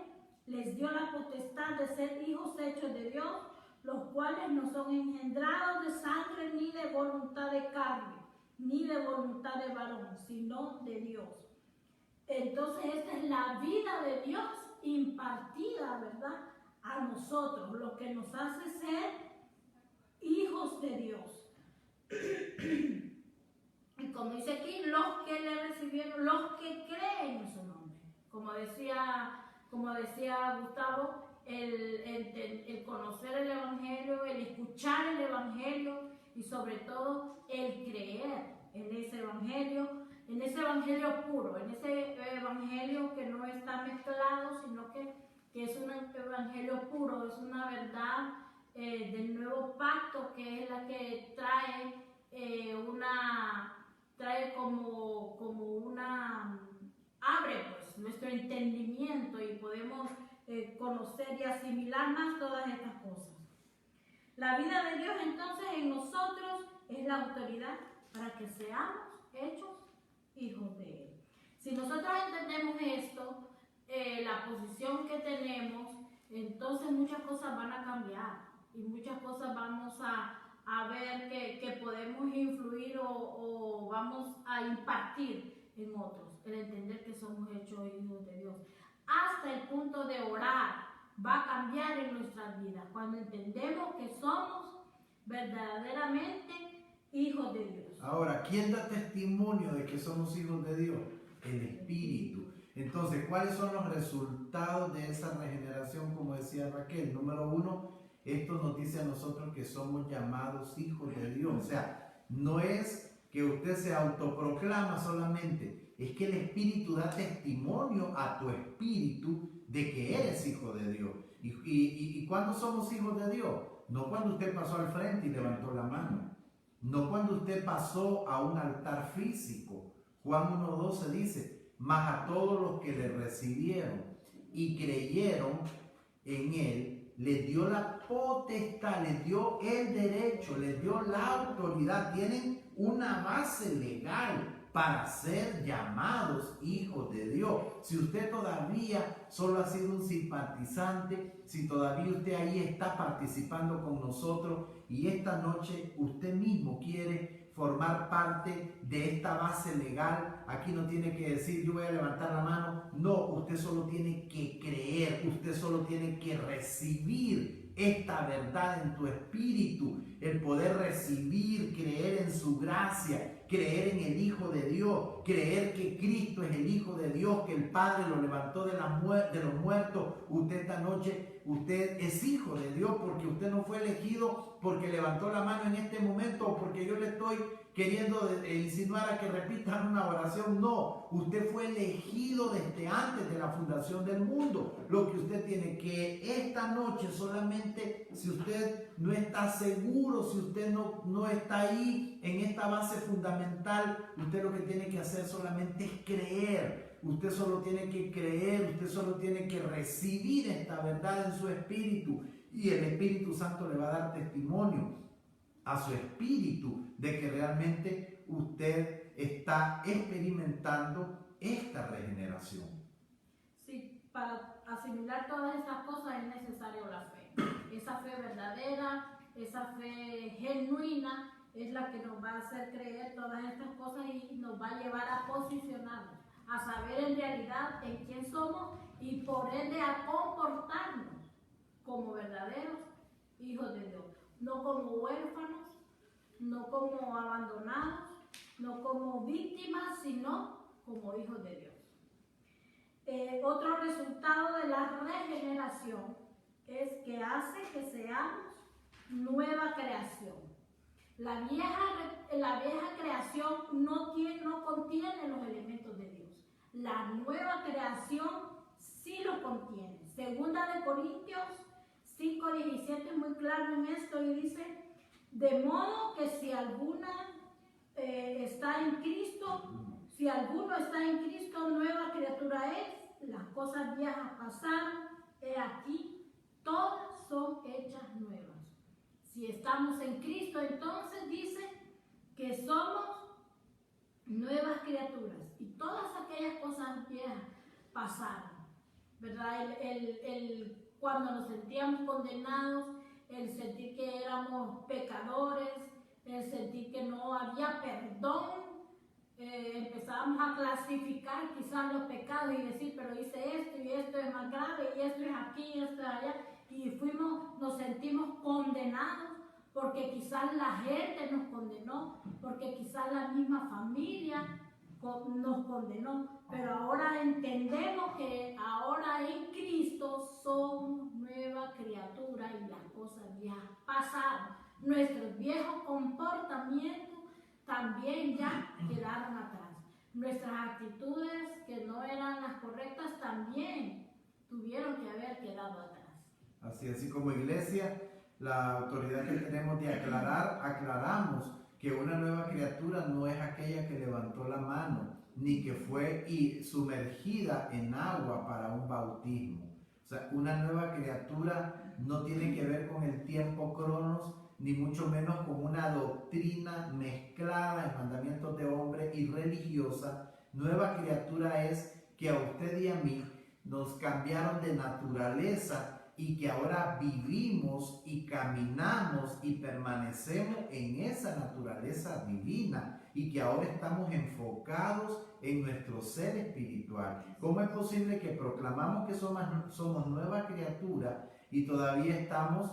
les dio la potestad de ser hijos hechos de Dios, los cuales no son engendrados de sangre, ni de voluntad de carne, ni de voluntad de varón, sino de Dios. Entonces esta es la vida de Dios impartida, ¿verdad?, a nosotros, lo que nos hace ser hijos de Dios. Y como dice aquí, los que le recibieron, los que creen en su nombre. Como decía Gustavo, el conocer el Evangelio, el escuchar el Evangelio y sobre todo el creer en ese Evangelio puro, en ese Evangelio que no está mezclado, sino que es un Evangelio puro, es una verdad del nuevo pacto, que es la que abre pues nuestro entendimiento y podemos conocer y asimilar más todas estas cosas. La vida de Dios entonces en nosotros es la autoridad para que seamos hechos hijos de Él. Si nosotros entendemos esto, la posición que tenemos, entonces muchas cosas van a cambiar y muchas cosas vamos a ver que podemos influir o vamos a impartir en otros, el entender que somos hechos hijos de Dios. Hasta el punto de orar va a cambiar en nuestras vidas cuando entendemos que somos verdaderamente hijos de Dios. Ahora, ¿quién da testimonio de que somos hijos de Dios? El Espíritu. Entonces, ¿cuáles son los resultados de esa regeneración? Como decía Raquel, número 1, esto nos dice a nosotros que somos llamados hijos de Dios. O sea, no es que usted se autoproclama solamente, es que el Espíritu da testimonio a tu espíritu de que eres hijo de Dios. ¿Y cuándo somos hijos de Dios? No cuando usted pasó al frente y levantó la mano. No cuando usted pasó a un altar físico. Juan 1:12 dice: mas a todos los que le recibieron y creyeron en Él, les dio la potestad, les dio el derecho, les dio la autoridad. Tienen una base legal para ser llamados hijos de Dios. Si usted todavía solo ha sido un simpatizante, si todavía usted ahí está participando con nosotros y esta noche usted mismo quiere formar parte de esta base legal aquí no tiene que decir yo voy a levantar la mano. No, usted solo tiene que creer, usted solo tiene que recibir esta verdad en tu espíritu, el poder recibir, creer en su gracia, creer en el Hijo de Dios, creer que Cristo es el Hijo de Dios, que el Padre lo levantó de los muertos. Usted esta noche, usted es hijo de Dios porque usted no fue elegido porque levantó la mano en este momento o porque yo le estoy queriendo insinuar a que repitan una oración. No, usted fue elegido desde antes de la fundación del mundo. Lo que usted tiene que esta noche solamente, si usted no está seguro, si usted no está ahí en esta base fundamental, usted lo que tiene que hacer solamente es creer. Usted solo tiene que creer, usted solo tiene que recibir esta verdad en su espíritu y el Espíritu Santo le va a dar testimonio a su espíritu de que realmente usted está experimentando esta regeneración. Sí, para asimilar todas estas cosas es necesario la fe. Esa fe verdadera, esa fe genuina es la que nos va a hacer creer todas estas cosas y nos va a llevar a posicionarnos, a saber en realidad en quién somos y por ende a comportarnos como verdaderos hijos de Dios. No como huérfanos, no como abandonados, no como víctimas, sino como hijos de Dios. Otro resultado de la regeneración es que hace que seamos nueva creación. La vieja creación no contiene los elementos de Dios. La nueva creación sí lo contiene. Segunda de Corintios 5:17 es muy claro en esto y dice: de modo que si alguno está en Cristo, nueva criatura es, las cosas viejas pasaron, he aquí, todas son hechas nuevas. Si estamos en Cristo, entonces dice que somos nuevas criaturas y todas aquellas cosas viejas pasaron, ¿verdad? Cuando nos sentíamos condenados, el sentir que éramos pecadores, el sentir que no había perdón, empezábamos a clasificar quizás los pecados y decir, pero hice esto y esto es más grave y esto es aquí y esto es allá, y nos sentimos condenados porque quizás la gente nos condenó, porque quizás la misma familia nos condenó, pero ahora entendemos que ahora en Cristo somos nueva criatura y las cosas viejas pasaron. Nuestros viejos comportamientos también ya quedaron atrás. Nuestras actitudes que no eran las correctas también tuvieron que haber quedado atrás. Así como iglesia, la autoridad que tenemos de aclaramos que una nueva criatura no es aquella que levantó la mano, ni que fue sumergida en agua para un bautismo. O sea, una nueva criatura no tiene que ver con el tiempo cronos, ni mucho menos con una doctrina mezclada en mandamientos de hombre y religiosa. Nueva criatura es que a usted y a mí nos cambiaron de naturaleza y que ahora vivimos y caminamos y permanecemos en esa naturaleza divina y que ahora estamos enfocados en nuestro ser espiritual. ¿Cómo es posible que proclamamos que somos nueva criatura y todavía estamos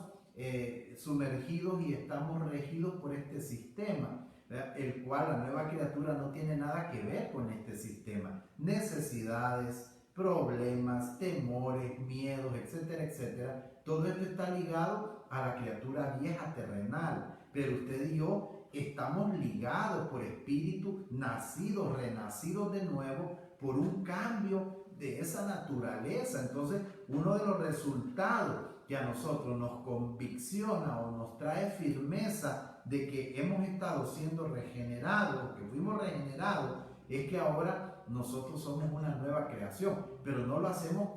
sumergidos y estamos regidos por este sistema, ¿verdad? El cual la nueva criatura no tiene nada que ver con este sistema? Necesidades, problemas, temores, miedos, etcétera, etcétera. Todo esto está ligado a la criatura vieja terrenal, pero usted y yo estamos ligados por espíritu, nacidos, renacidos de nuevo por un cambio de esa naturaleza. Entonces, uno de los resultados que a nosotros nos convicciona o nos trae firmeza de que hemos estado siendo regenerados, que fuimos regenerados, es que ahora nosotros somos una nueva creación, pero no lo hacemos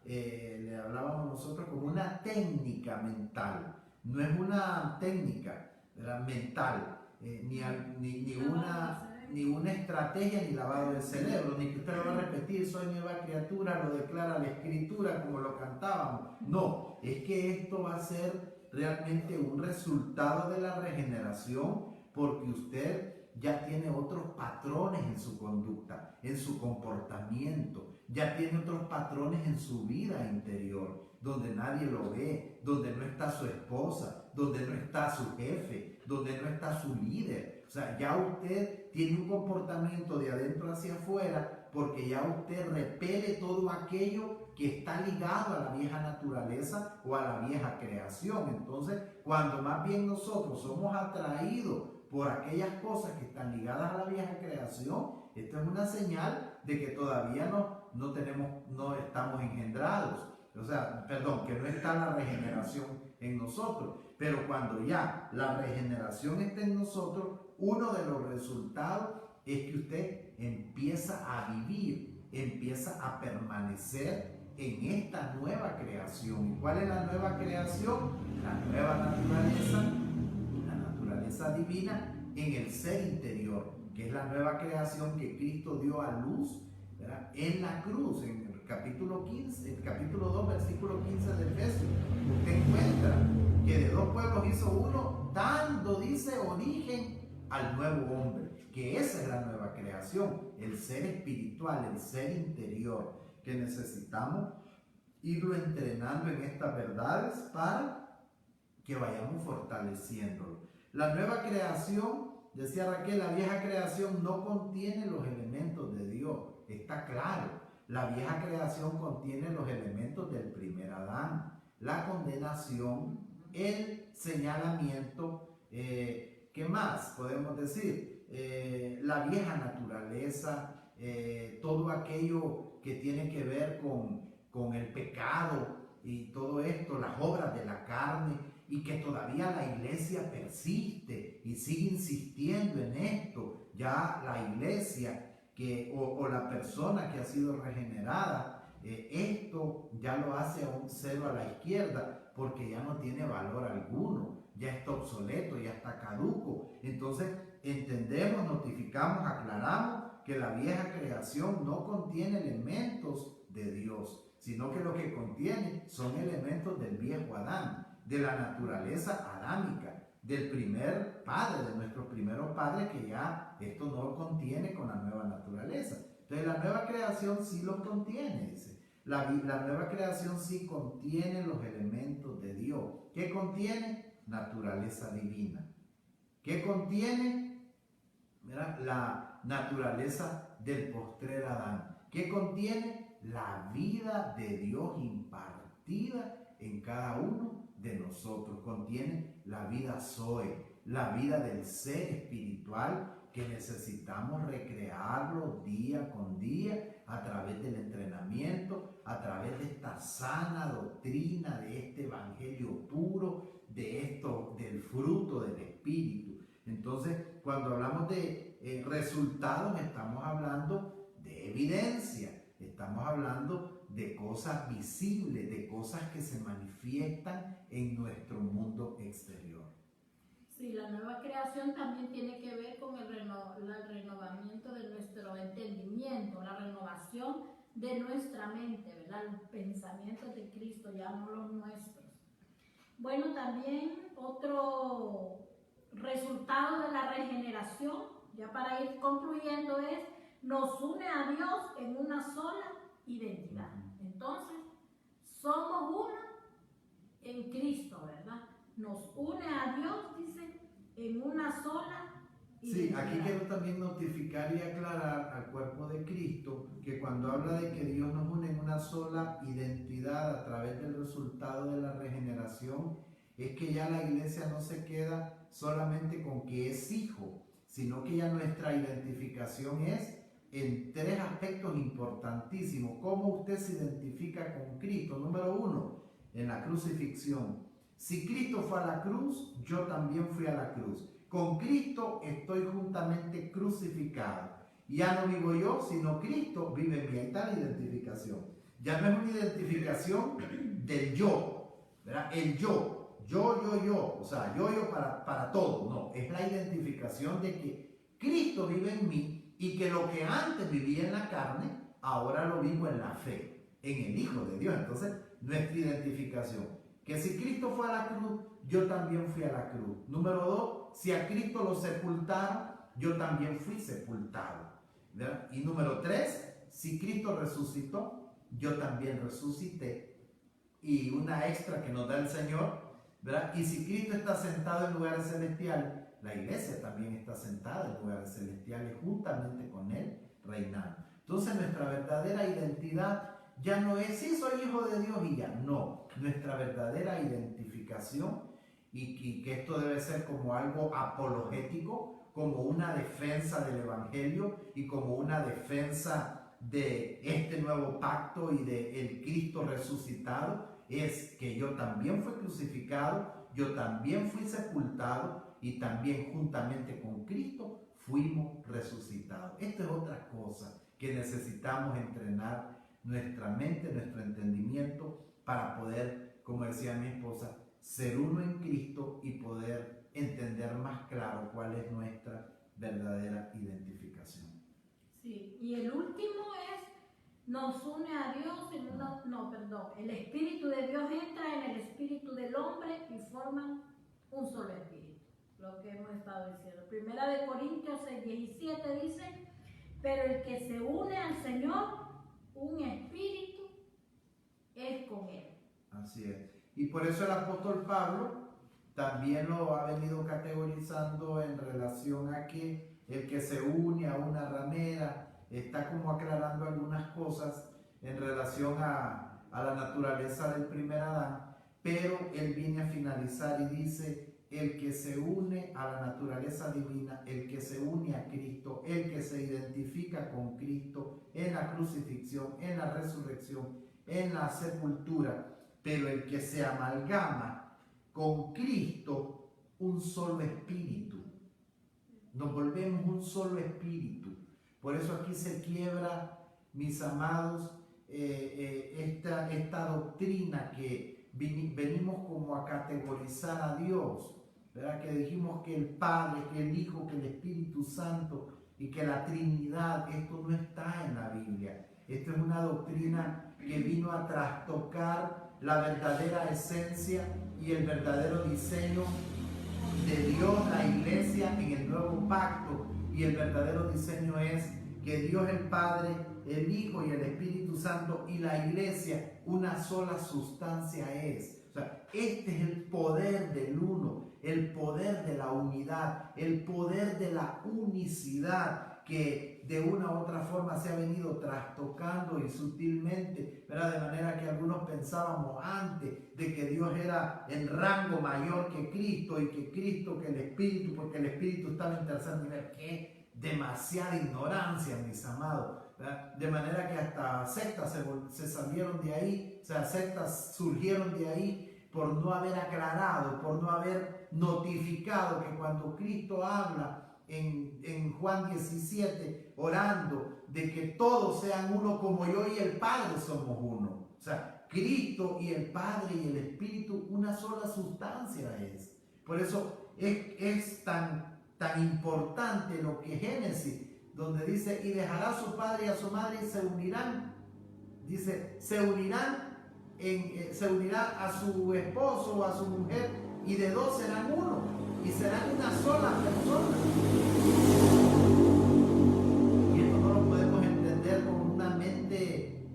le hablábamos nosotros como una técnica mental. No es una técnica, ¿verdad?, mental, ni una estrategia ni lavado del cerebro, ni que usted lo va a repetir, soy nueva criatura, lo declara la Escritura como lo cantábamos. No, es que esto va a ser realmente un resultado de la regeneración, porque usted ya tiene otros patrones en su conducta, en su comportamiento, ya tiene otros patrones en su vida interior, donde nadie lo ve, donde no está su esposa, donde no está su jefe, donde no está su líder. O sea, ya usted tiene un comportamiento de adentro hacia afuera porque ya usted repele todo aquello que está ligado a la vieja naturaleza o a la vieja creación. Entonces, cuando más bien nosotros somos atraídos por aquellas cosas que están ligadas a la vieja creación, esto es una señal de que todavía no estamos engendrados. O sea, perdón, que no está la regeneración en nosotros. Pero cuando ya la regeneración está en nosotros, uno de los resultados es que usted empieza a vivir, empieza a permanecer en esta nueva creación. ¿Y cuál es la nueva creación? La nueva naturaleza, la naturaleza divina en el ser interior, que es la nueva creación que Cristo dio a luz, ¿verdad?, en la cruz, en el capítulo 2, versículo 15 de Efesios. Usted encuentra que de dos pueblos hizo uno, dando, dice, origen al nuevo hombre, que esa es la nueva creación, el ser espiritual, el ser interior, que necesitamos irlo entrenando en estas verdades para que vayamos fortaleciéndolo. La nueva creación, decía Raquel, la vieja creación no contiene los elementos de Dios, está claro. La vieja creación contiene los elementos del primer Adán, la condenación, el señalamiento, ¿qué más podemos decir? La vieja naturaleza, todo aquello que tiene que ver con el pecado y todo esto, las obras de la carne, y que todavía la iglesia persiste y sigue insistiendo en esto. Ya la iglesia o la persona que ha sido regenerada, esto ya lo hace a un cero a la izquierda, porque ya no tiene valor alguno, ya está obsoleto, ya está caduco. Entonces entendemos, notificamos, aclaramos que la vieja creación no contiene elementos de Dios, sino que lo que contiene son elementos del viejo Adán, de la naturaleza adámica, del primer padre, de nuestros primeros padres, que ya esto no lo contiene con la nueva naturaleza. Entonces la nueva creación sí lo contiene, dice. La nueva creación sí contiene los elementos de Dios. ¿Qué contiene? Naturaleza divina. ¿Qué contiene? Mira, la naturaleza del postrer Adán. ¿Qué contiene? La vida de Dios impartida en cada uno de nosotros. Contiene la vida Zoe, la vida del ser espiritual, que necesitamos recrearlo día con día a través del entrenamiento, a través de esta sana doctrina, de este evangelio puro, de esto, del fruto del Espíritu. Entonces, cuando hablamos de resultados, estamos hablando de evidencia, estamos hablando de cosas visibles, de cosas que se manifiestan en nuestro mundo exterior. Sí, la nueva creación también tiene que ver con el renovamiento de nuestro entendimiento, la renovación de nuestra mente, ¿verdad? Los pensamientos de Cristo, ya no los nuestros. Bueno, también otro resultado de la regeneración, ya para ir concluyendo, es nos une a Dios en una sola identidad. Entonces, somos uno en Cristo, ¿verdad? Nos une a Dios, dice, en una sola identidad. Sí, aquí quiero también notificar y aclarar al cuerpo de Cristo que cuando habla de que Dios nos une en una sola identidad a través del resultado de la regeneración, es que ya la iglesia no se queda solamente con que es hijo, sino que ya nuestra identificación es en tres aspectos importantísimos. ¿Cómo usted se identifica con Cristo? Número uno, en la crucifixión. Si Cristo fue a la cruz, yo también fui a la cruz. Con Cristo estoy juntamente crucificado. Ya no vivo yo, sino Cristo vive en mí. Ahí está la identificación. Ya no es una identificación del yo, ¿verdad? El yo. O sea, yo para todo. No, es la identificación de que Cristo vive en mí y que lo que antes vivía en la carne, ahora lo vivo en la fe, en el Hijo de Dios. Entonces, nuestra identificación. Que si Cristo fue a la cruz, yo también fui a la cruz. Número dos, si a Cristo lo sepultaron, yo también fui sepultado, ¿verdad? Y número 3, si Cristo resucitó, yo también resucité. Y una extra que nos da el Señor, ¿verdad? Y si Cristo está sentado en lugares celestiales, la iglesia también está sentada en lugares celestiales juntamente con Él, reinando. Entonces nuestra verdadera identidad ya no es, sí, soy hijo de Dios y ya. No, nuestra verdadera identificación, y que esto debe ser como algo apologético, como una defensa del Evangelio y como una defensa de este nuevo pacto y de el Cristo resucitado, es que yo también fui crucificado, yo también fui sepultado y también juntamente con Cristo fuimos resucitados. Esto es otra cosa que necesitamos entrenar nuestra mente, nuestro entendimiento para poder, como decía mi esposa, ser uno en Cristo y poder entender más claro cuál es nuestra verdadera identificación. Sí, y el último es, nos une a Dios en una, el Espíritu de Dios entra en el Espíritu del hombre y forman un solo Espíritu, lo que hemos estado diciendo. Primera de Corintios 6:17 dice, pero el que se une al Señor, un Espíritu es con Él. Así es. Y por eso el apóstol Pablo también lo ha venido categorizando en relación a que el que se une a una ramera está como aclarando algunas cosas en relación a la naturaleza del primer Adán, pero él viene a finalizar y dice, el que se une a la naturaleza divina, el que se une a Cristo, el que se identifica con Cristo en la crucifixión, en la resurrección, en la sepultura, pero el que se amalgama con Cristo, un solo espíritu. Nos volvemos un solo espíritu. Por eso aquí se quiebra, mis amados, esta doctrina que venimos como a categorizar a Dios, ¿verdad? Que dijimos que el Padre, que el Hijo, que el Espíritu Santo y que la Trinidad, esto no está en la Biblia. Esto es una doctrina que vino a trastocar la verdadera esencia y el verdadero diseño de Dios, la iglesia en el nuevo pacto. Y el verdadero diseño es que Dios el Padre, el Hijo y el Espíritu Santo y la iglesia, una sola sustancia es. O sea, este es el poder del uno, el poder de la unidad, el poder de la unicidad que de una u otra forma se ha venido trastocando y sutilmente, ¿verdad? De manera que algunos pensábamos antes de que Dios era en rango mayor que Cristo y que Cristo, que el Espíritu, porque el Espíritu estaba en tercer nivel. ¡Qué demasiada ignorancia, mis amados! ¿Verdad? De manera que hasta sectas se salieron de ahí, o sea, sectas surgieron de ahí por no haber aclarado, por no haber notificado que cuando Cristo habla en Juan 17, orando de que todos sean uno como yo y el Padre somos uno. O sea, Cristo y el Padre y el Espíritu, una sola sustancia es. Por eso es tan importante lo que Génesis, donde dice, y dejará a su padre y a su madre y se unirán. Dice, se unirá a su esposo o a su mujer y de dos serán uno y serán una sola persona. Y esto no lo podemos entender con una mente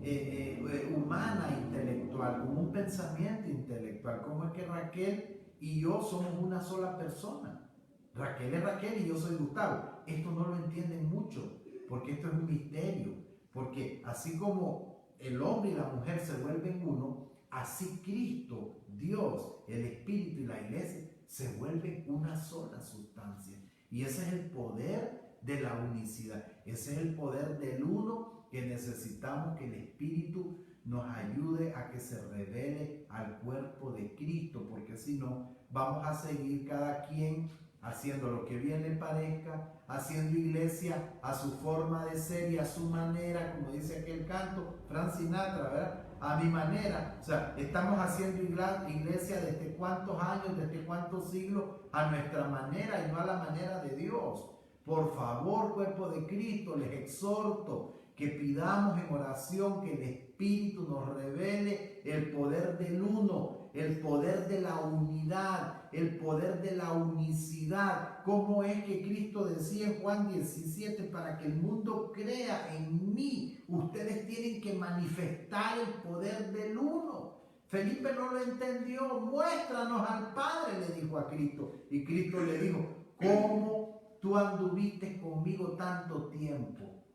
humana, intelectual, con un pensamiento intelectual. ¿Cómo es que Raquel y yo somos una sola persona? Raquel es Raquel y yo soy Gustavo. Esto no lo entienden mucho, porque esto es un misterio. Porque así como el hombre y la mujer se vuelven uno, así Cristo, Dios, el Espíritu y la iglesia se vuelven una sola sustancia. Y ese es el poder de la unicidad. Ese es el poder del uno que necesitamos que el Espíritu nos ayude a que se revele al cuerpo de Cristo, porque si no, vamos a seguir cada quien haciendo lo que bien le parezca, haciendo iglesia a su forma de ser y a su manera, como dice aquel canto, Frank Sinatra, ¿verdad? A mi manera. O sea, estamos haciendo iglesia desde cuántos años, desde cuántos siglos, a nuestra manera y no a la manera de Dios. Por favor, cuerpo de Cristo, les exhorto que pidamos en oración que el Espíritu nos revele el poder del uno, el poder de la unidad, el poder de la unicidad. ¿Cómo es que Cristo decía en Juan 17, para que el mundo crea en mí, ustedes tienen que manifestar el poder del uno? Felipe no lo entendió. Muéstranos al Padre, le dijo a Cristo. Y Cristo le dijo, ¿cómo tú anduviste conmigo tanto tiempo?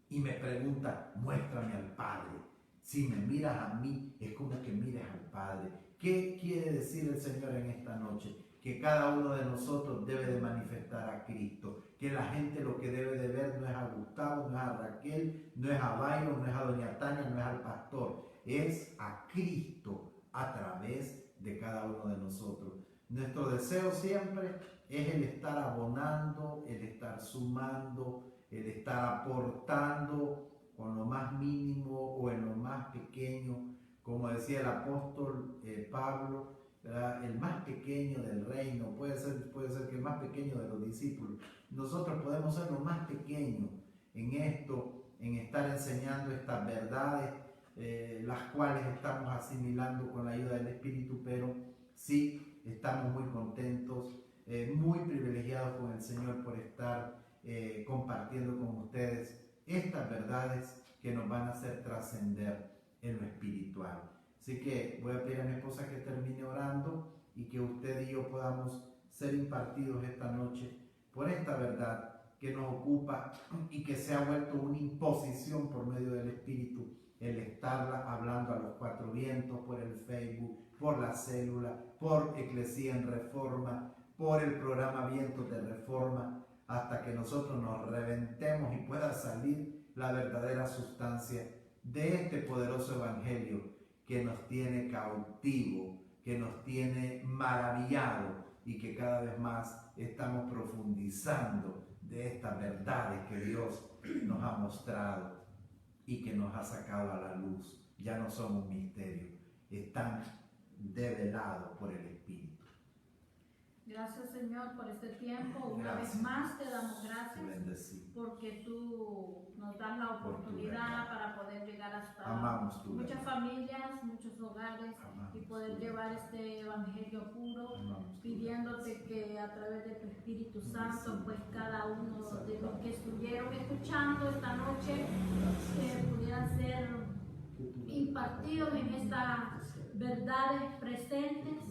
Y me pregunta, muéstrame al Padre. Si me miras a mí, es como que mires al Padre. ¿Qué quiere decir el Señor en esta noche? Que cada uno de nosotros debe de manifestar a Cristo. Que la gente lo que debe de ver no es a Gustavo, no es a Raquel, no es a Byron, no es a doña Tania, no es al pastor. Es a Cristo a través de cada uno de nosotros. Nuestro deseo siempre es el estar abonando, el estar sumando, el estar aportando con lo más mínimo o en lo más pequeño, como decía el apóstol Pablo, ¿verdad? El más pequeño del reino, puede ser que el más pequeño de los discípulos. Nosotros podemos ser lo más pequeño en esto, en estar enseñando estas verdades, las cuales estamos asimilando con la ayuda del Espíritu, pero sí estamos muy contentos, muy privilegiados con el Señor por estar compartiendo con ustedes estas verdades que nos van a hacer trascender en lo espiritual. Así que voy a pedir a mi esposa que termine orando y que usted y yo podamos ser impartidos esta noche por esta verdad que nos ocupa y que se ha vuelto una imposición por medio del Espíritu, el estarla hablando a los cuatro vientos, por el Facebook, por la célula, por Eclesía en Reforma, por el programa Vientos de Reforma, hasta que nosotros nos reventemos y pueda salir la verdadera sustancia de este poderoso evangelio que nos tiene cautivo, que nos tiene maravillado y que cada vez más estamos profundizando de estas verdades que Dios nos ha mostrado y que nos ha sacado a la luz. Ya no son un misterio, están develados por el Espíritu. Gracias, Señor, por este tiempo. Una Gracias. vez más te damos gracias Bendecido. porque tú nos das la oportunidad para poder llegar hasta Amamos tu muchas verdad. familias, muchos hogares Amamos y poder tu llevar este evangelio puro, Amamos tu pidiéndote que a través de tu Espíritu Santo, Bendecido. pues cada uno de los que estuvieron escuchando esta noche pudieran ser impartidos en estas verdades presentes,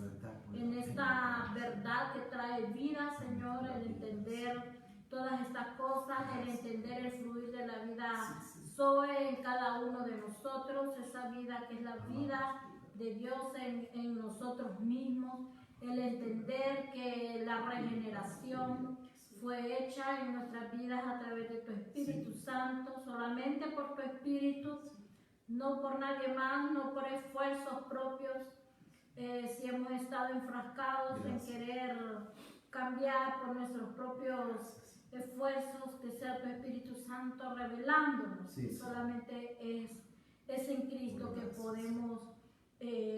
en esta verdad que trae vida, Señor, el entender todas estas cosas, el entender el fluir de la vida Zoe en cada uno de nosotros, esa vida que es la vida de Dios en nosotros mismos, el entender que la regeneración fue hecha en nuestras vidas a través de tu Espíritu Santo, solamente por tu Espíritu, no por nadie más, no por esfuerzos propios. Si hemos estado enfrascados en querer cambiar por nuestros propios esfuerzos, que sea tu Espíritu Santo revelándonos. Solamente es en Cristo que podemos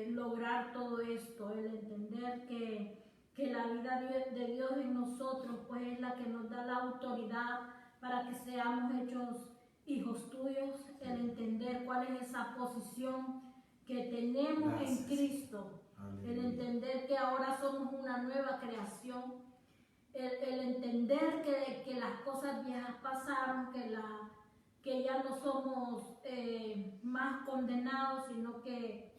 lograr todo esto, el entender que la vida de Dios en nosotros pues es la que nos da la autoridad para que seamos hechos hijos tuyos, el entender cuál es esa posición que tenemos en Cristo, el entender que ahora somos una nueva creación, el entender que las cosas viejas pasaron, que ya no somos más condenados, sino que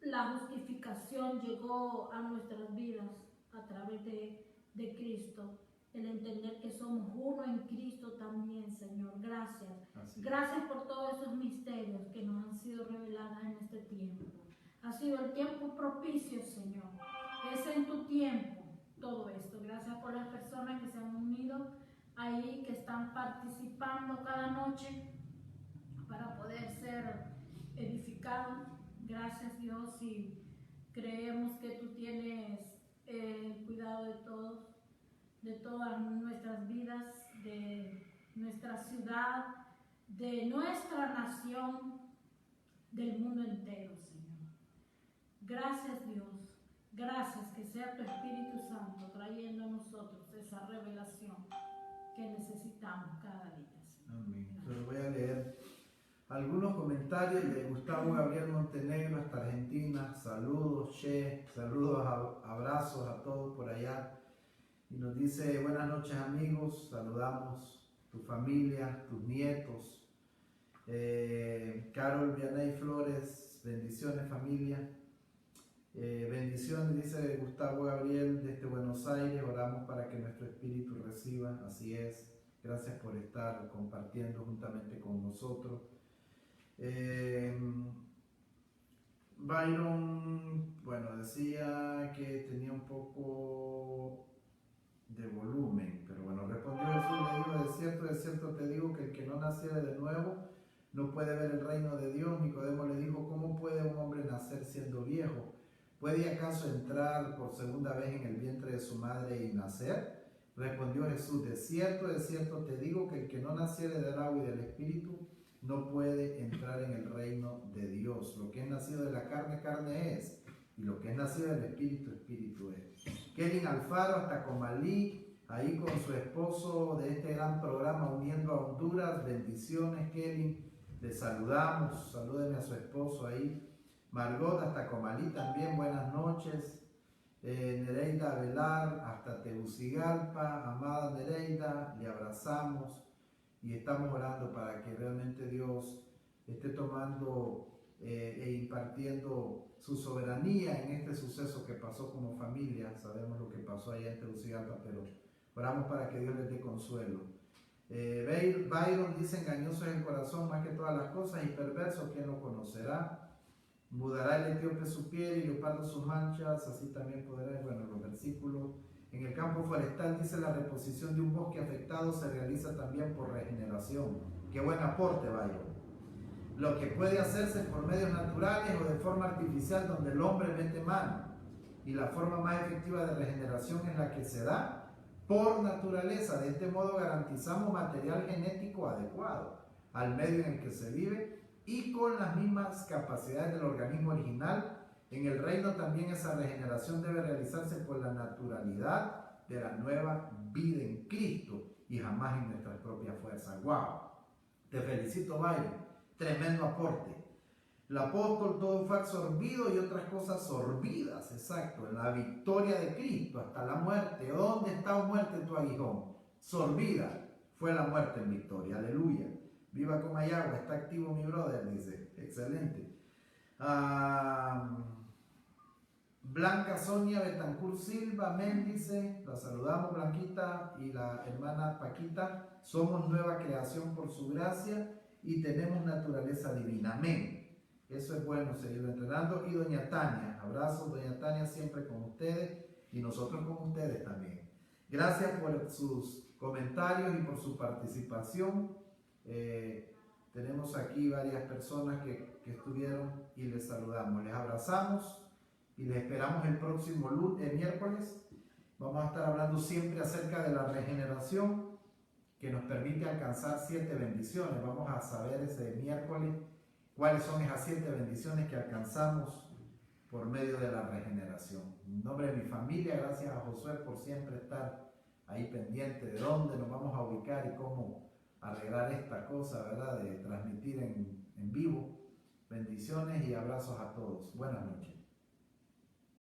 la justificación llegó a nuestras vidas a través de Cristo. El entender que somos uno en Cristo también, Señor. Gracias. Gracias por todos esos misterios que nos han sido revelados en este tiempo. Ha sido el tiempo propicio, Señor. Es en tu tiempo todo esto. Gracias por las personas que se han unido ahí, que están participando cada noche para poder ser edificados. Gracias, Dios, y creemos que tú tienes cuidado de todos, de todas nuestras vidas, de nuestra ciudad, de nuestra nación, del mundo entero, Señor. Gracias, Dios. Gracias, que sea tu Espíritu Santo trayendo a nosotros esa revelación que necesitamos cada día, Señor. Amén. Pero voy a leer Algunos comentarios de Gustavo Gabriel Montenegro hasta Argentina. Saludos, Che. Saludos, abrazos a todos por allá. Y nos dice, buenas noches amigos. Saludamos tu familia, tus nietos. Carol Vianey Flores, bendiciones familia. Bendiciones, dice Gustavo Gabriel desde Buenos Aires. Oramos para que nuestro espíritu reciba. Así es. Gracias por estar compartiendo juntamente con nosotros. Byron, bueno, decía que tenía un poco de volumen, pero bueno, respondió Jesús, le dijo, de cierto te digo que el que no naciere de nuevo no puede ver el reino de Dios. Nicodemo le dijo, ¿cómo puede un hombre nacer siendo viejo? ¿Puede acaso entrar por segunda vez en el vientre de su madre y nacer? Respondió Jesús, de cierto te digo que el que no naciere del agua y del espíritu no puede entrar en el reino de Dios. Lo que es nacido de la carne, carne es, y lo que es nacido del espíritu, espíritu es. Kelly Alfaro hasta Comalí, ahí con su esposo de este gran programa Uniendo a Honduras. Bendiciones, Kelly, le saludamos, salúdenme a su esposo ahí. Margot hasta Comalí también, buenas noches. Nereida Velar hasta Tegucigalpa, amada Nereida, le abrazamos y estamos orando para que realmente Dios esté tomando e impartiendo su soberanía en este suceso que pasó como familia. Sabemos lo que pasó allá en Tegucigalpa, pero oramos para que Dios les dé consuelo. Byron dice, engañoso es el corazón más que todas las cosas y perverso, ¿quién lo conocerá? Mudará el etíope su piel y leopardo sus manchas, así también podrá, bueno, los versículos. En el campo forestal dice, la reposición de un bosque afectado se realiza también por regeneración. Qué buen aporte, Byron. Lo que puede hacerse por medios naturales o de forma artificial donde el hombre mete mano. Y la forma más efectiva de regeneración es la que se da por naturaleza. De este modo garantizamos material genético adecuado al medio en el que se vive y con las mismas capacidades del organismo original. En el reino también esa regeneración debe realizarse por la naturalidad de la nueva vida en Cristo y jamás en nuestras propias fuerzas. ¡Wow! Te felicito, Byron. Tremendo aporte. El apóstol todo fue absorbido y otras cosas sorbidas, exacto, en la victoria de Cristo hasta la muerte. ¿Dónde está, oh muerte, tu aguijón? Sorbida fue la muerte en victoria. Aleluya. Viva Comayagua, está activo mi brother, dice. Excelente. Blanca Sonia Betancourt Silva Méndice, la saludamos Blanquita y la hermana Paquita. Somos nueva creación por su gracia y tenemos naturaleza divina. Amén. Eso es bueno, seguirlo entrenando. Y doña Tania, abrazos doña Tania, siempre con ustedes y nosotros con ustedes también. Gracias por sus comentarios y por su participación. Tenemos aquí varias personas que estuvieron y les saludamos. Les abrazamos y les esperamos el próximo miércoles. Vamos a estar hablando siempre acerca de la regeneración que nos permite alcanzar 7 bendiciones. Vamos a saber ese miércoles cuáles son esas 7 bendiciones que alcanzamos por medio de la regeneración. En nombre de mi familia, gracias a Josué por siempre estar ahí pendiente de dónde nos vamos a ubicar y cómo arreglar esta cosa, ¿verdad? De transmitir en vivo. Bendiciones y abrazos a todos. Buenas noches.